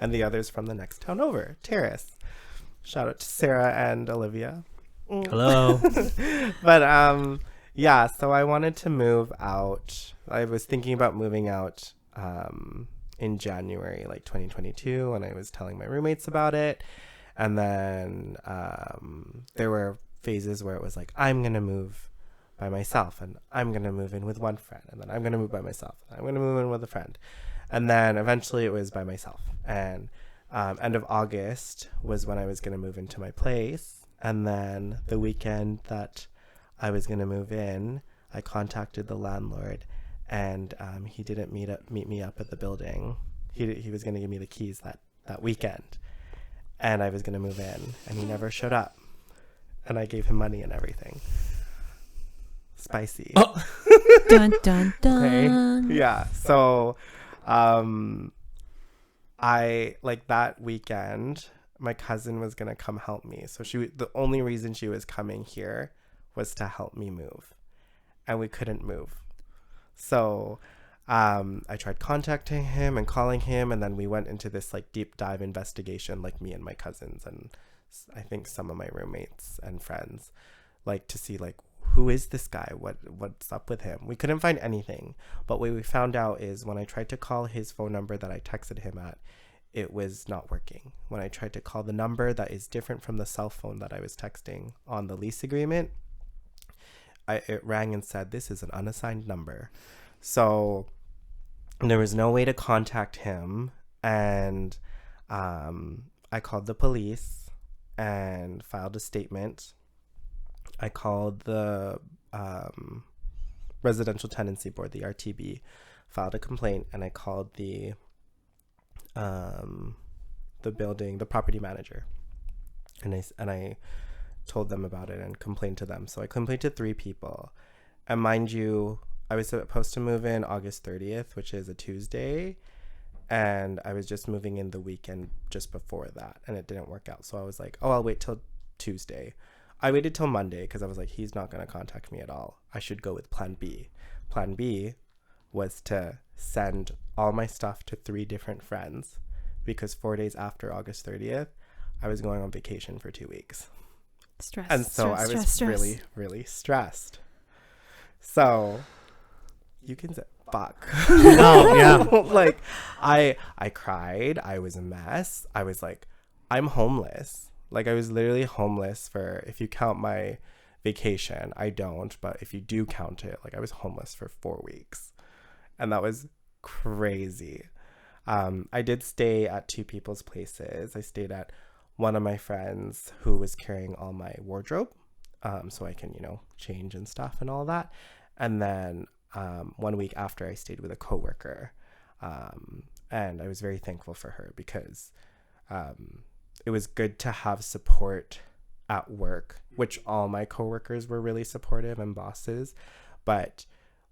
And the other's from the next town over, Terrace. Shout out to Sarah and Olivia. Hello. But yeah, so I wanted to move out. I was thinking about moving out in January, like 2022, and I was telling my roommates about it. And then there were phases where it was like, I'm going to move by myself, and I'm going to move in with one friend, and then I'm going to move by myself, and I'm going to move in with a friend. And then eventually it was by myself. And end of August was when I was going to move into my place. And then the weekend that I was going to move in, I contacted the landlord, and he didn't meet me up at the building. He was going to give me the keys that weekend, and I was going to move in, and he never showed up. And I gave him money and everything. Spicy. Oh. Dun dun dun. Okay. Yeah. So I like that weekend, my cousin was going to come help me. So the only reason she was coming here was to help me move, and we couldn't move. So I tried contacting him and calling him, and then we went into this like deep dive investigation, like me and my cousins and I think some of my roommates and friends, like to see like, who is this guy? What's up with him? We couldn't find anything. But what we found out is when I tried to call his phone number that I texted him at, it was not working. When I tried to call the number that is different from the cell phone that I was texting on the lease agreement, it rang and said, this is an unassigned number. So there was no way to contact him. And I called the police and filed a statement. I called the Residential Tenancy Board, the RTB, filed a complaint, and I called the building, the property manager, and I told them about it and complained to them. So I complained to 3 people, and mind you, I was supposed to move in August 30th, which is a Tuesday, and I was just moving in the weekend just before that, and it didn't work out. So I was like, oh, I'll wait till Tuesday. I waited till Monday because I was like, he's not going to contact me at all. I should go with plan B. Plan B was to send all my stuff to 3 different friends, because 4 days after August 30th, I was going on vacation for 2 weeks. Stress. And so stress, I was stress. really, really stressed. So you can say, fuck. Oh, yeah. Like, I cried. I was a mess. I was like, I'm homeless. Like, I was literally homeless for, if you count my vacation, I don't, but if you do count it, like, I was homeless for 4 weeks. And that was crazy. I did stay at 2 people's places. I stayed at one of my friends who was carrying all my wardrobe, so I can, change and stuff and all that. And then 1 week after, I stayed with a coworker. And I was very thankful for her because it was good to have support at work, which all my coworkers were really supportive and bosses. But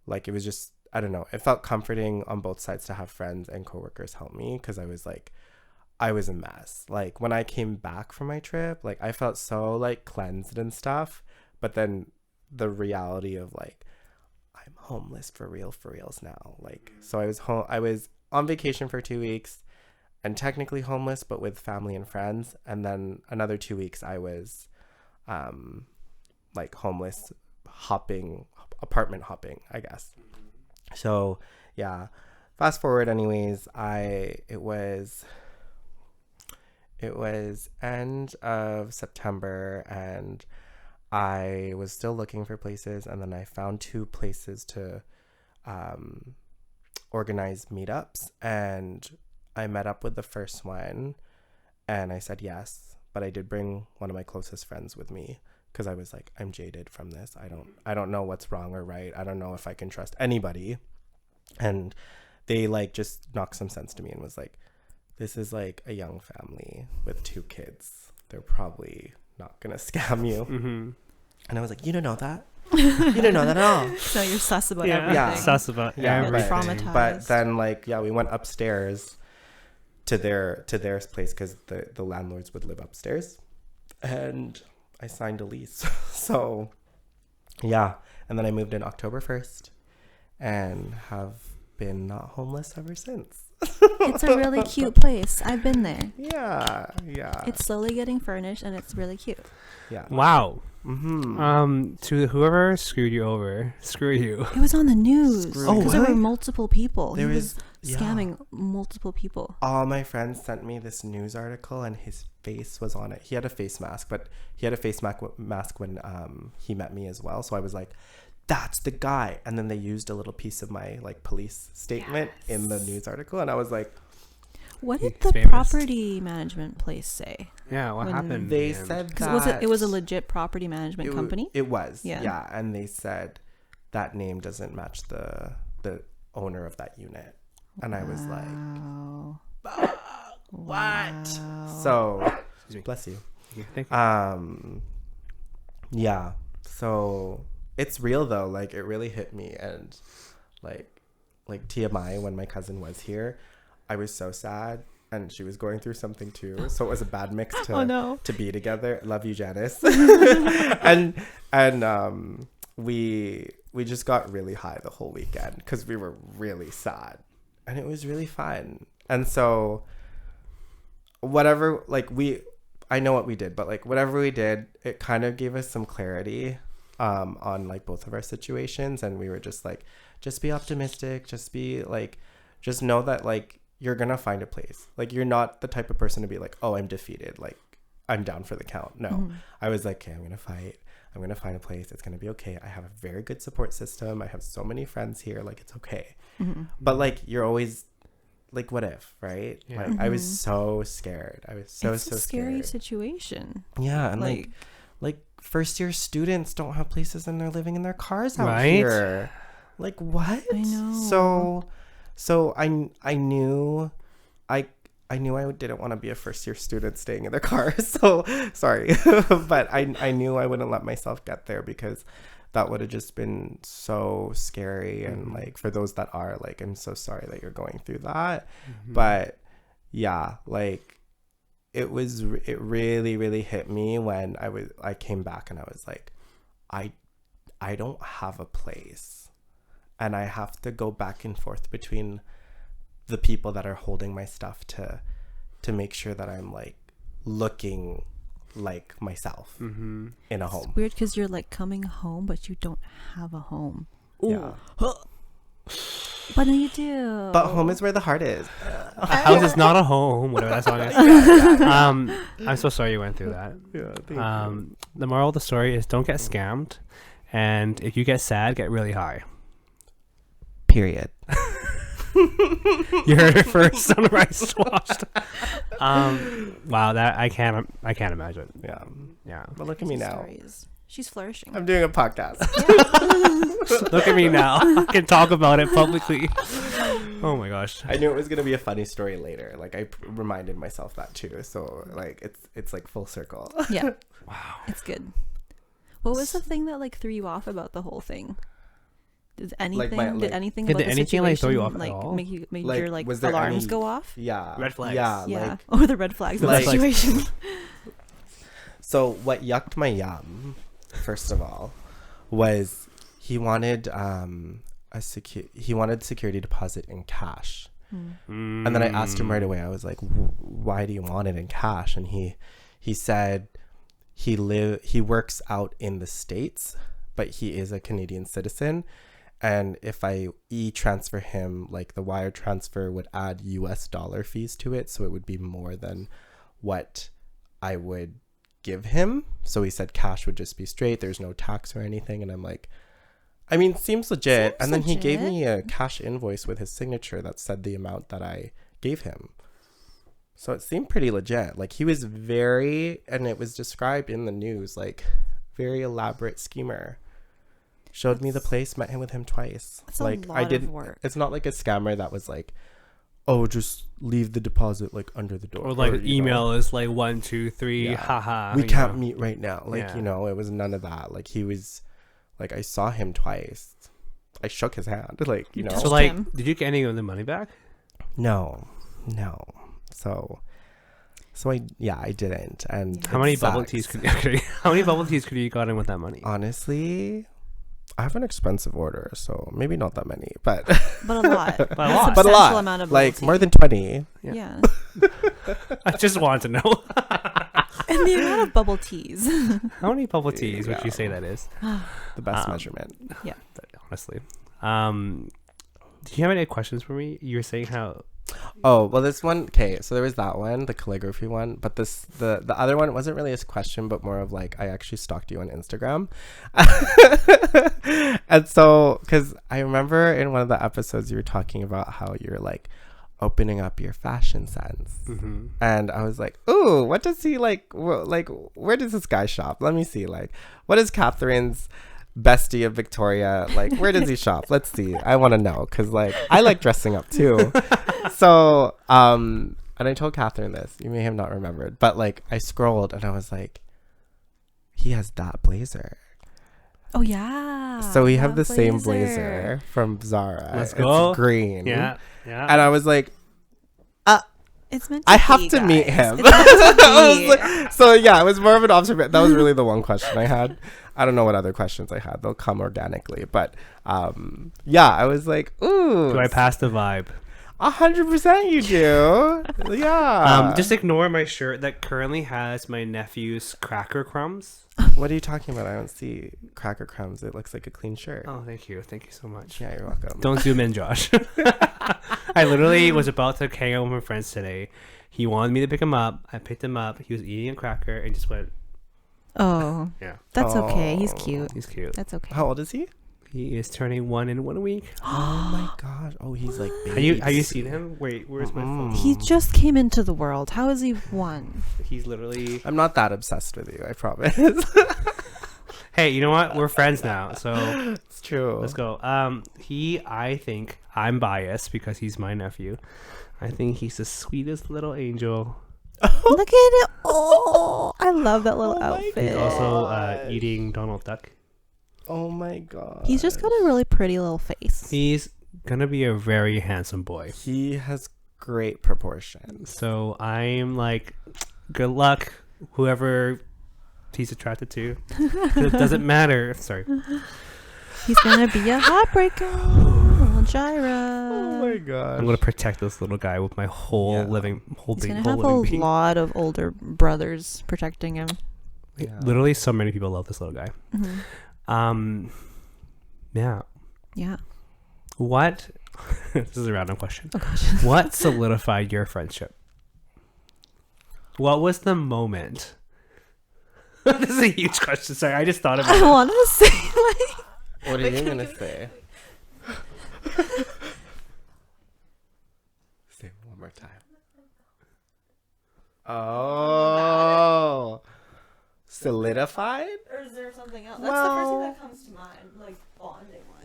like, it was just, I don't know, it felt comforting on both sides to have friends and coworkers help me, because I was like, I was a mess. Like, when I came back from my trip, like, I felt so like cleansed and stuff. But then the reality of like, I'm homeless for reals now. Like, so I was on vacation for 2 weeks and technically homeless, but with family and friends. And then another 2 weeks I was like homeless, apartment hopping, I guess. So yeah, fast forward anyways, it was end of September, and I was still looking for places, and then I found 2 places to organize meetups, and I met up with the first one, and I said yes, but I did bring one of my closest friends with me, because I was like, I'm jaded from this. I don't know what's wrong or right. I don't know if I can trust anybody. And they like just knocked some sense to me and was like, this is like a young family with 2 kids. They're probably not gonna scam you. Mm-hmm. And I was like, you don't know that? You don't know that at all. So you're sus about Yeah. everything. Yeah. Sus about Yeah, Really everything. traumatized. but then like, yeah, we went upstairs to their place because the landlords would live upstairs, and I signed a lease. So yeah, and then I moved in October 1st and have been not homeless ever since. It's a really cute place. I've been there. Yeah. It's slowly getting furnished and it's really cute. Yeah. Wow. Mm-hmm. To whoever screwed you over, screw you. It was on the news Screw because you. there were What? multiple people. There he was- was yeah. scamming multiple people. All my friends sent me this news article and his face was on it. He had a face mask, but he had a face mask when he met me as well. So I was like, that's the guy. And then they used a little piece of my like police statement in the news article, and I was like, What did He's the famous. property management place say? Yeah, what When happened? they in the end? said Because that it was a legit property management company. It was, Yeah. yeah. And they said that name doesn't match the owner of that unit, and I was like, Wow. what? Wow. So, Excuse me. bless you. Thank you. Yeah. So it's real though. Like it really hit me, and like TMI, when my cousin was here, I was so sad, and she was going through something too. So it was a bad mix to Oh, no. to be together. Love you, Janice. and we just got really high the whole weekend because we were really sad, and it was really fun. And so whatever, like I know what we did, but like whatever we did, it kind of gave us some clarity on like both of our situations, and we were just like, just be optimistic, just know that like you're gonna find a place. Like you're not the type of person to be like, oh, I'm defeated, like I'm down for the count. No. I was like, okay, I'm gonna find a place, it's gonna be okay. I have a very good support system, I have so many friends here, like it's okay. But like you're always like, what if, right? Yeah. Like I was so scared. I was so It's a scary scared. situation. Yeah, and like first year students don't have places, and they're living in their cars out Right? here. Like what? I know. So I knew I didn't want to be a first year student staying in their car. So sorry, but I knew I wouldn't let myself get there, because that would have just been so scary. And like for those that are, like, I'm so sorry that you're going through that. But yeah, like it really, really hit me when I came back, and I was like, I don't have a place, and I have to go back and forth between the people that are holding my stuff to make sure that I'm like looking like myself in a home. Weird because you're like coming home, but you don't have a home. Yeah. But no, you do. But home is where the heart is. A house is not a home, whatever that song is. I'm so sorry you went through that. Yeah, thank you. The moral of the story is don't get scammed, and if you get sad, get really high. Period. You heard it first on RiceWashed. Wow, that I can't imagine. Yeah. Yeah, But look at me now. Stories. She's flourishing. I'm doing a podcast. look at me now. I can talk about it publicly. Oh my gosh. I knew it was gonna be a funny story later. Like I reminded myself that too. So like it's like full circle. Yeah. Wow. It's good. What was the thing that like threw you off about the whole thing? Did anything? Did anything? Did about the anything, like, throw you situation, off at like all? make Like, your like was there alarms any- go off? Yeah. Red flags. Yeah. Yeah. Like, Or the red flags of the Like- situation. so what yucked my yum, first of all, was he wanted he wanted security deposit in cash. And then I asked him right away. I was like, why do you want it in cash? And he said he works out in the States, but he is a Canadian citizen. And if I e-transfer him, like the wire transfer would add US dollar fees to it. So it would be more than what I would give him. So he said cash would just be straight. There's no tax or anything. And I'm like, I mean, seems legit. And then he gave me a cash invoice with his signature that said the amount that I gave him. So it seemed pretty legit. Like he was and it was described in the news, like very elaborate schemer. Showed me the place, met him with him twice. That's like a lot of work. It's not like a scammer that was like, oh, just leave the deposit like under the door. Or like you email know. is like 1, 2, 3, Yeah. haha. We you can't know. meet right now. Like, Yeah. you know, it was none of that. Like he was like, I saw him twice. I shook his hand. Like, you know. Touched So like, him. did you get any of the money back? No. So I didn't. And How it many sucks. bubble teas could how many bubble teas could you gotten with that money? Honestly, I have an expensive order, so maybe not that many, but But a lot. But a lot. but a Substantial lot, amount of like bubble tea. more than 20. Yeah. I just wanted to know. And the amount of bubble teas. How many bubble teas would you say that is? The best measurement. Honestly. Do you have any questions for me? You were saying how Oh, well, this one, okay, so there was that one, the calligraphy one, but the other one wasn't really a question, but more of like, I actually stalked you on Instagram. And so, because I remember in one of the episodes you were talking about how you're like opening up your fashion sense. mm-hmm. And I was like, ooh, what does he like, where does this guy shop? Let me see, like, what is Catherine's bestie of Victoria, like, where does he shop? Let's see. I want to know, because like I like dressing up too. So and I told Catherine this, you may have not remembered, but like I scrolled and I was like, he has that blazer. Oh yeah. So we have that the same blazer from Zara. Let's go. It's green. Yeah. And I was like, It's meant to I have be, to meet guys. him. It's meant to I was be. like, so yeah, it was more of an observation. That was really the one question I had. I don't know what other questions I had. They'll come organically. But yeah, I was like, ooh. Do I pass the vibe? 100% you do. Yeah. Just ignore my shirt that currently has my nephew's cracker crumbs. What are you talking about? I don't see cracker crumbs. It looks like a clean shirt. Oh, thank you so much. Yeah, you're welcome. Don't zoom in, Josh. I literally was about to hang out with my friends today. He wanted me to pick him up. I picked him up. He was eating a cracker and just went, Oh, yeah. that's okay. He's Oh. cute. He's cute. That's okay. How old is he? He is turning 1 in 1 week. Oh my god. Oh, he's like Have baby. you seen him? Wait, where's my phone? He just came into the world. How is he one? He's literally. I'm not that obsessed with you, I promise. Hey, you know what? We're friends now, so It's true. let's go. I think I'm biased because he's my nephew. I think he's the sweetest little angel. Look at it. Oh, I love that little Oh my He's outfit. also eating Donald Duck. Oh my god. He's just got a really pretty little face. He's gonna be a very handsome boy. He has great proportions. So I'm like, good luck, whoever he's attracted to. It doesn't matter. Sorry. He's gonna be a heartbreaker. Little Gyra. Oh my god. I'm gonna protect this little guy with my whole Yeah. He's living gonna have a living being. lot of older brothers protecting him. Yeah. Literally, so many people love this little guy. Mhm. Yeah. Yeah. What? This is a random question. Oh gosh. What solidified your friendship? What was the moment? This is a huge question. Sorry, I just thought about I it. want to say like. What are you gonna say? Say it one more time. Oh, solidified. Or is there something else? That's the first thing that comes to mind, like bonding wise.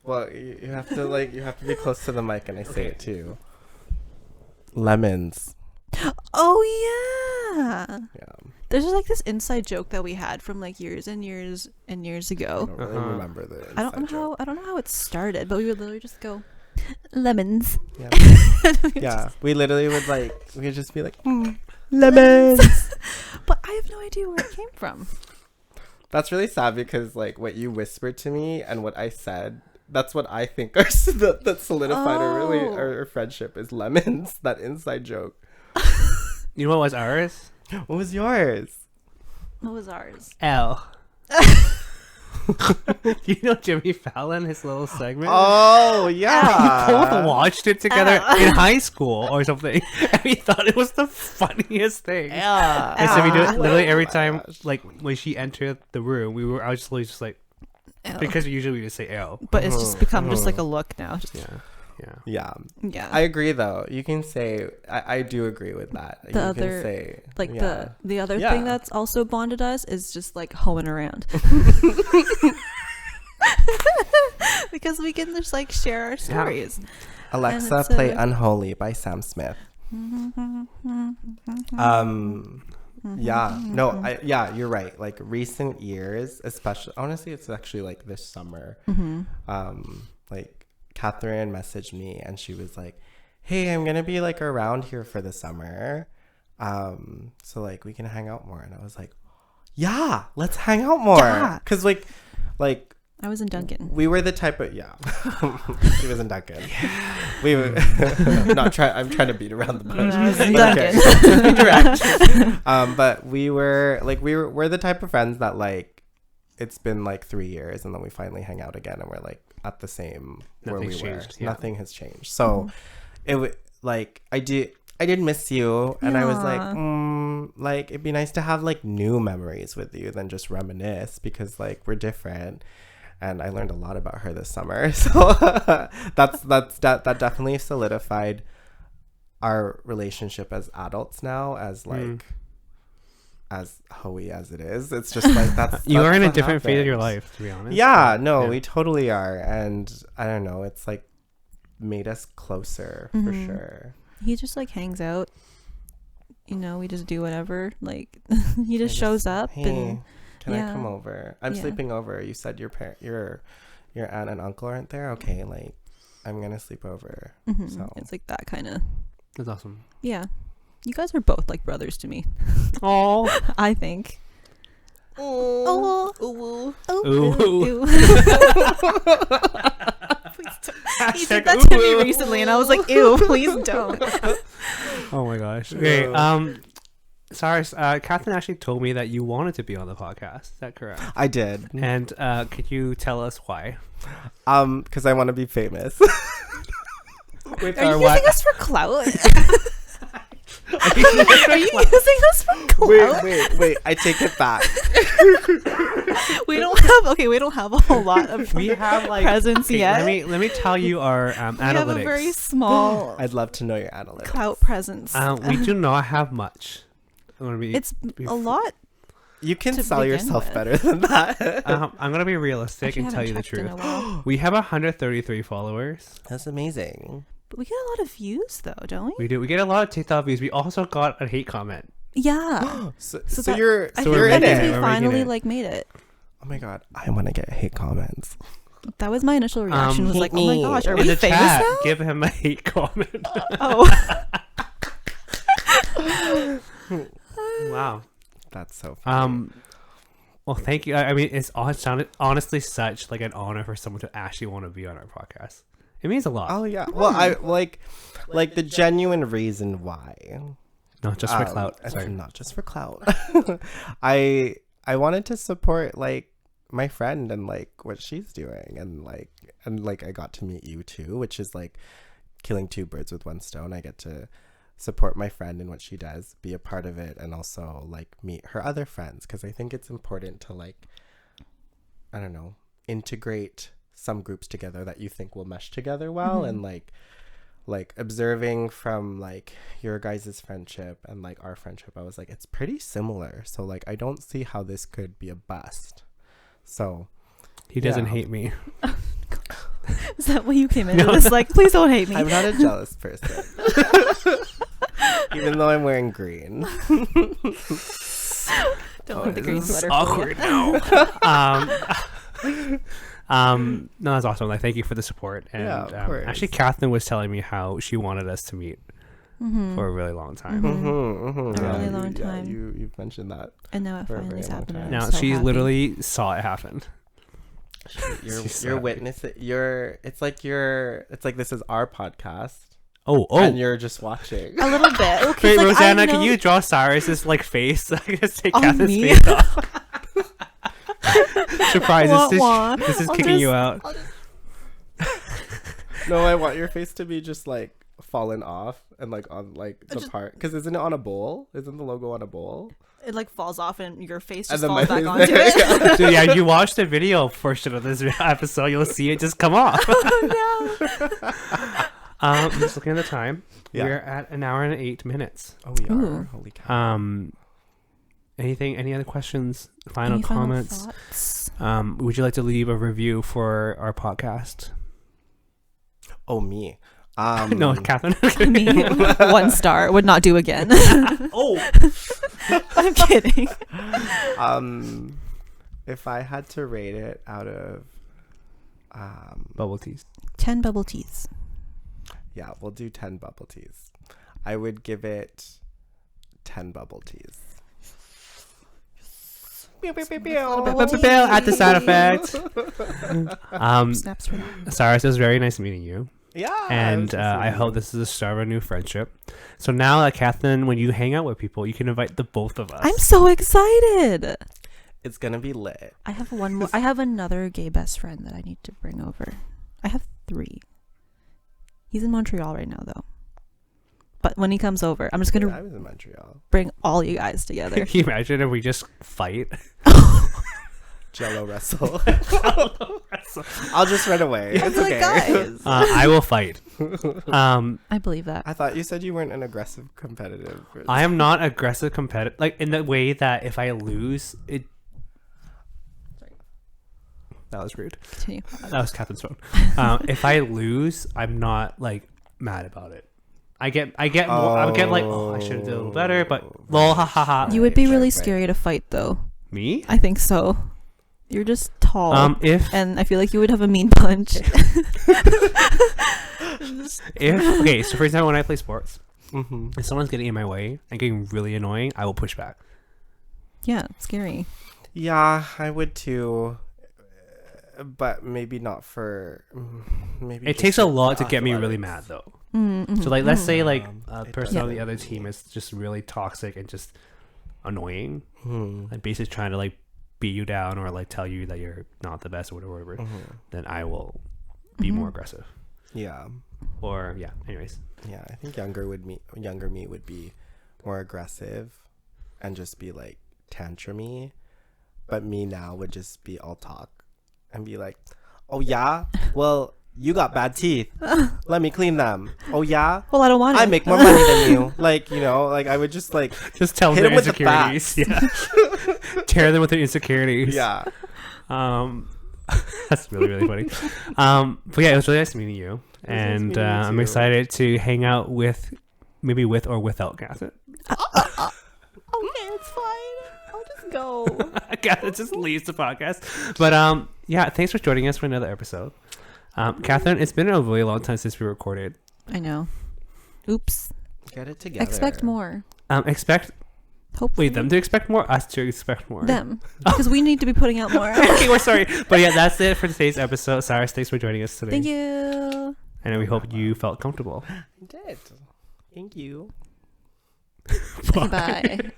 Well, you have to be close to the mic, and I say it too. Lemons. Oh yeah. Yeah, There's just like this inside joke that we had from like years and years and years I ago. don't really remember the. I don't know how it started, but we would literally just go lemons. Yeah, yeah. We literally we'd just be like lemons. But I have no idea where it came from. That's really sad because like what you whispered to me and what I said, that's what I think that solidified our friendship is lemons. That inside joke. You know what was ours? What was yours? What was ours? L. You know Jimmy Fallon, his little segment? Oh We yeah. both watched it together in high school or something, and we thought it was the funniest thing. Yeah. And so we do it literally every Oh my time, gosh. like when she entered the room. I was just like, Ew. because usually we just say L. But it's just become just like a look now. Just, Yeah, yeah. Yeah. yeah. I agree though. You can say I do agree with that. The you other- can say like yeah. the other Yeah. thing that's also bonded us is just like hoeing around. Because we can just like share our stories. Alexa, it's, play Unholy by Sam Smith. Yeah. No, you're right. Like recent years, especially honestly, it's actually like this summer. Like Catherine messaged me and she was like, hey, I'm gonna be like around here for the summer, so like we can hang out more. And I was like, yeah, let's hang out more. Yeah. Because like I was in Duncan. we were the type of he was in Duncan. We were I'm trying to beat around the bush. I was in But Duncan. Just be direct. But we're the type of friends that like it's been like 3 years and then we finally hang out again and we're like at the same where we Nothing's were. changed, yeah. Nothing has changed. So it would like I did miss you, and I was like it'd be nice to have like new memories with you than just reminisce, because like we're different. And I learned a lot about her this summer. So that definitely solidified our relationship as adults now, as like as hoey as it is. It's just like that's You are in a what different phase of your happens. life, to be honest. Yeah, no, Yeah. we totally are. And I don't know, it's like made us closer for Mhm. sure. He just like hangs out. You know, we just do whatever. Like he just shows up Hey, and can I yeah. come over? I'm Yeah. sleeping over. You said your aunt and uncle aren't there? Okay, like I'm gonna sleep over. mhm, So it's like that kind of. That's awesome. Yeah, you guys are both like brothers to me. Oh. I think. Oh, Ooh. Ew. Please don't. He did that to me recently, and I was like, "Ew, please don't." Oh my gosh. Okay. Cyrus, Catherine actually told me that you wanted to be on the podcast. Is that correct? I did. And could you tell us why? Because I want to be famous. With Are you using us for clout? Are you using us for clout? Wait. I take it back. We don't have a whole lot of We have like presence okay, yet. Let me tell you our We analytics. have a very small I'd love to know your analytics. clout presence. We do not have much. I'm gonna be. It's a lot. You can to sell begin yourself with. better than that. I'm gonna be realistic Actually, and I tell you haven't the checked in truth. a while. We have 133 followers. That's amazing. But we get a lot of views, though, don't we? We do. We get a lot of TikTok views. We also got a hate comment. Yeah. So that- you're I So think we're that making means it. we We're making finally it. like made it. Oh my god, I want to get hate comments. That was my initial reaction. Was hate like, oh my me. gosh, are In we the famous chat, now? give him a hate comment. Oh. Wow. That's so funny. Well, thank you. I mean, it sounded honestly such like an honor for someone to actually want to be on our podcast. It means a lot. Oh yeah. Well, I like the genuine reason why. Not just for clout. Sorry. Not just for clout. I wanted to support like my friend and like what she's doing, and like I got to meet you too, which is like killing two birds with one stone. I get to support my friend in what she does, be a part of it, and also like meet her other friends, because I think it's important to like, I don't know, integrate some groups together that you think will mesh together well, and like observing from like your guys' friendship and like our friendship, I was like, it's pretty similar, so like I don't see how this could be a bust. So He doesn't yeah. hate me. Is that what you came into this? Like, please don't hate me. I'm not a jealous person. Even though I'm wearing green. Don't like the green This is sweater. awkward now. No, that's awesome. Like, thank you for the support. And Yeah, of course. actually, Catherine was telling me how she wanted us to meet for a really long time. A really long time. You've mentioned that. And now it For a finally very long happened. time. and I'm Now so she happy. literally saw it happen. She's You're happy. witnessing. It's like this is our podcast, Oh, and you're just watching. a little bit. Okay, Wait, like, Rosanna, I can know- you draw Cyrus's like face? I can just take On Catherine's me? face off. Surprise! Wah, This wah. is I'll kicking you just- out. No, I want your face to be just like fallen off and like on like the part, because isn't it on a bowl? Isn't the logo on a bowl? It like falls off and your face And just then falls my back face onto there. it. So yeah, you watch the video portion of this episode, you'll see it just come off. I'm just looking at the time. Yeah. We're at an hour and 8 minutes. Oh, we are. Ooh. Holy cow. Any other questions? Final Any comments? thoughts? Would you like to leave a review for our podcast? Oh, me. No, Catherine. Me, 1 star. Would not do again. Oh, I'm kidding. If I had to rate it out of, bubble teas. 10 bubble teas. Yeah, we'll do 10 bubble teas. I would give it 10 bubble teas. At the sound effect. Snaps for that. Cyrus, it was very nice meeting you. Yeah. And I hope this is the start of a new friendship. So now, Catherine, when you hang out with people, you can invite the both of us. I'm so excited. It's going to be lit. I have one more. I have another gay best friend that I need to bring over. I have 3. He's in Montreal right now, though. But when he comes over, I'm just going I to was in Montreal. bring all you guys together. Can you imagine if we just fight? Jello wrestle. I'll just run away. It's Like, okay. guys. I will fight. I believe that. I thought you said you weren't an aggressive competitive. I am not aggressive competitive, like in the way that if I lose, it. That was rude. Continue. That was Catherine's phone. If I lose, I'm not like mad about it. I get more. I get like, oh, I should have done a little better, but lol, ha ha ha. You would be really right. scary to fight, though. Me? I think so. You're just tall. If And I feel like you would have a mean punch. okay, so for example, when I play sports, Mm-hmm. if someone's getting in my way and getting really annoying, I will push back. Yeah, it's scary. Yeah, I would too. But maybe not for. Maybe It just takes a for lot to get me really athletics. mad, though. Mm-hmm. So like, let's say like a it person on does. the other team is just really toxic and just annoying, Hmm. like basically trying to like beat you down or like tell you that you're not the best or whatever. Mhm. Then I will be more aggressive. Yeah. Or yeah. Anyways, Yeah, I think younger me would be more aggressive and just be like tantrumy, but me now would just be all talk and be like, "Oh yeah, well you got bad teeth. Let me clean them. Oh yeah, Well, I don't want it. I make more money than you." Like like I would just like just tell hit them them their with the insecurities. Yeah. Tear them with their insecurities. yeah. That's really really funny. But yeah, it was really nice meeting you, and meeting you I'm too. excited to hang out with or without Catherine. Okay, it's fine. I'll just go. Catherine just leaves the podcast. But yeah, thanks for joining us for another episode. Catherine, it's been a really long time since we recorded. I know. Oops. Get it together. Expect more. Expect Hopefully. them to expect more, us to expect more. Them. Because we need to be putting out more. Okay, we're sorry. But yeah, that's it for today's episode. Cyrus, thanks for joining us today. Thank you. And we hope you felt comfortable. I did. Thank you. Bye.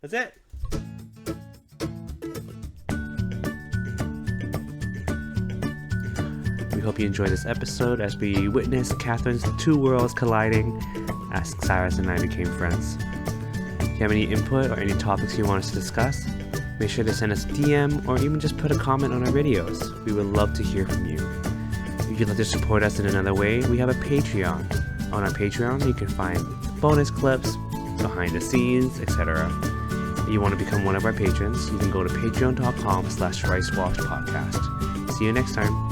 That's it. We hope you enjoyed this episode as we witnessed Catherine's 2 worlds colliding as Cyrus and I became friends. If you have any input or any topics you want us to discuss, make sure to send us a DM or even just put a comment on our videos. We would love to hear from you. If you'd like to support us in another way, we have a Patreon. On our Patreon, you can find bonus clips, behind the scenes, etc. If you want to become one of our patrons, you can go to patreon.com/RiceWashed podcast. See you next time.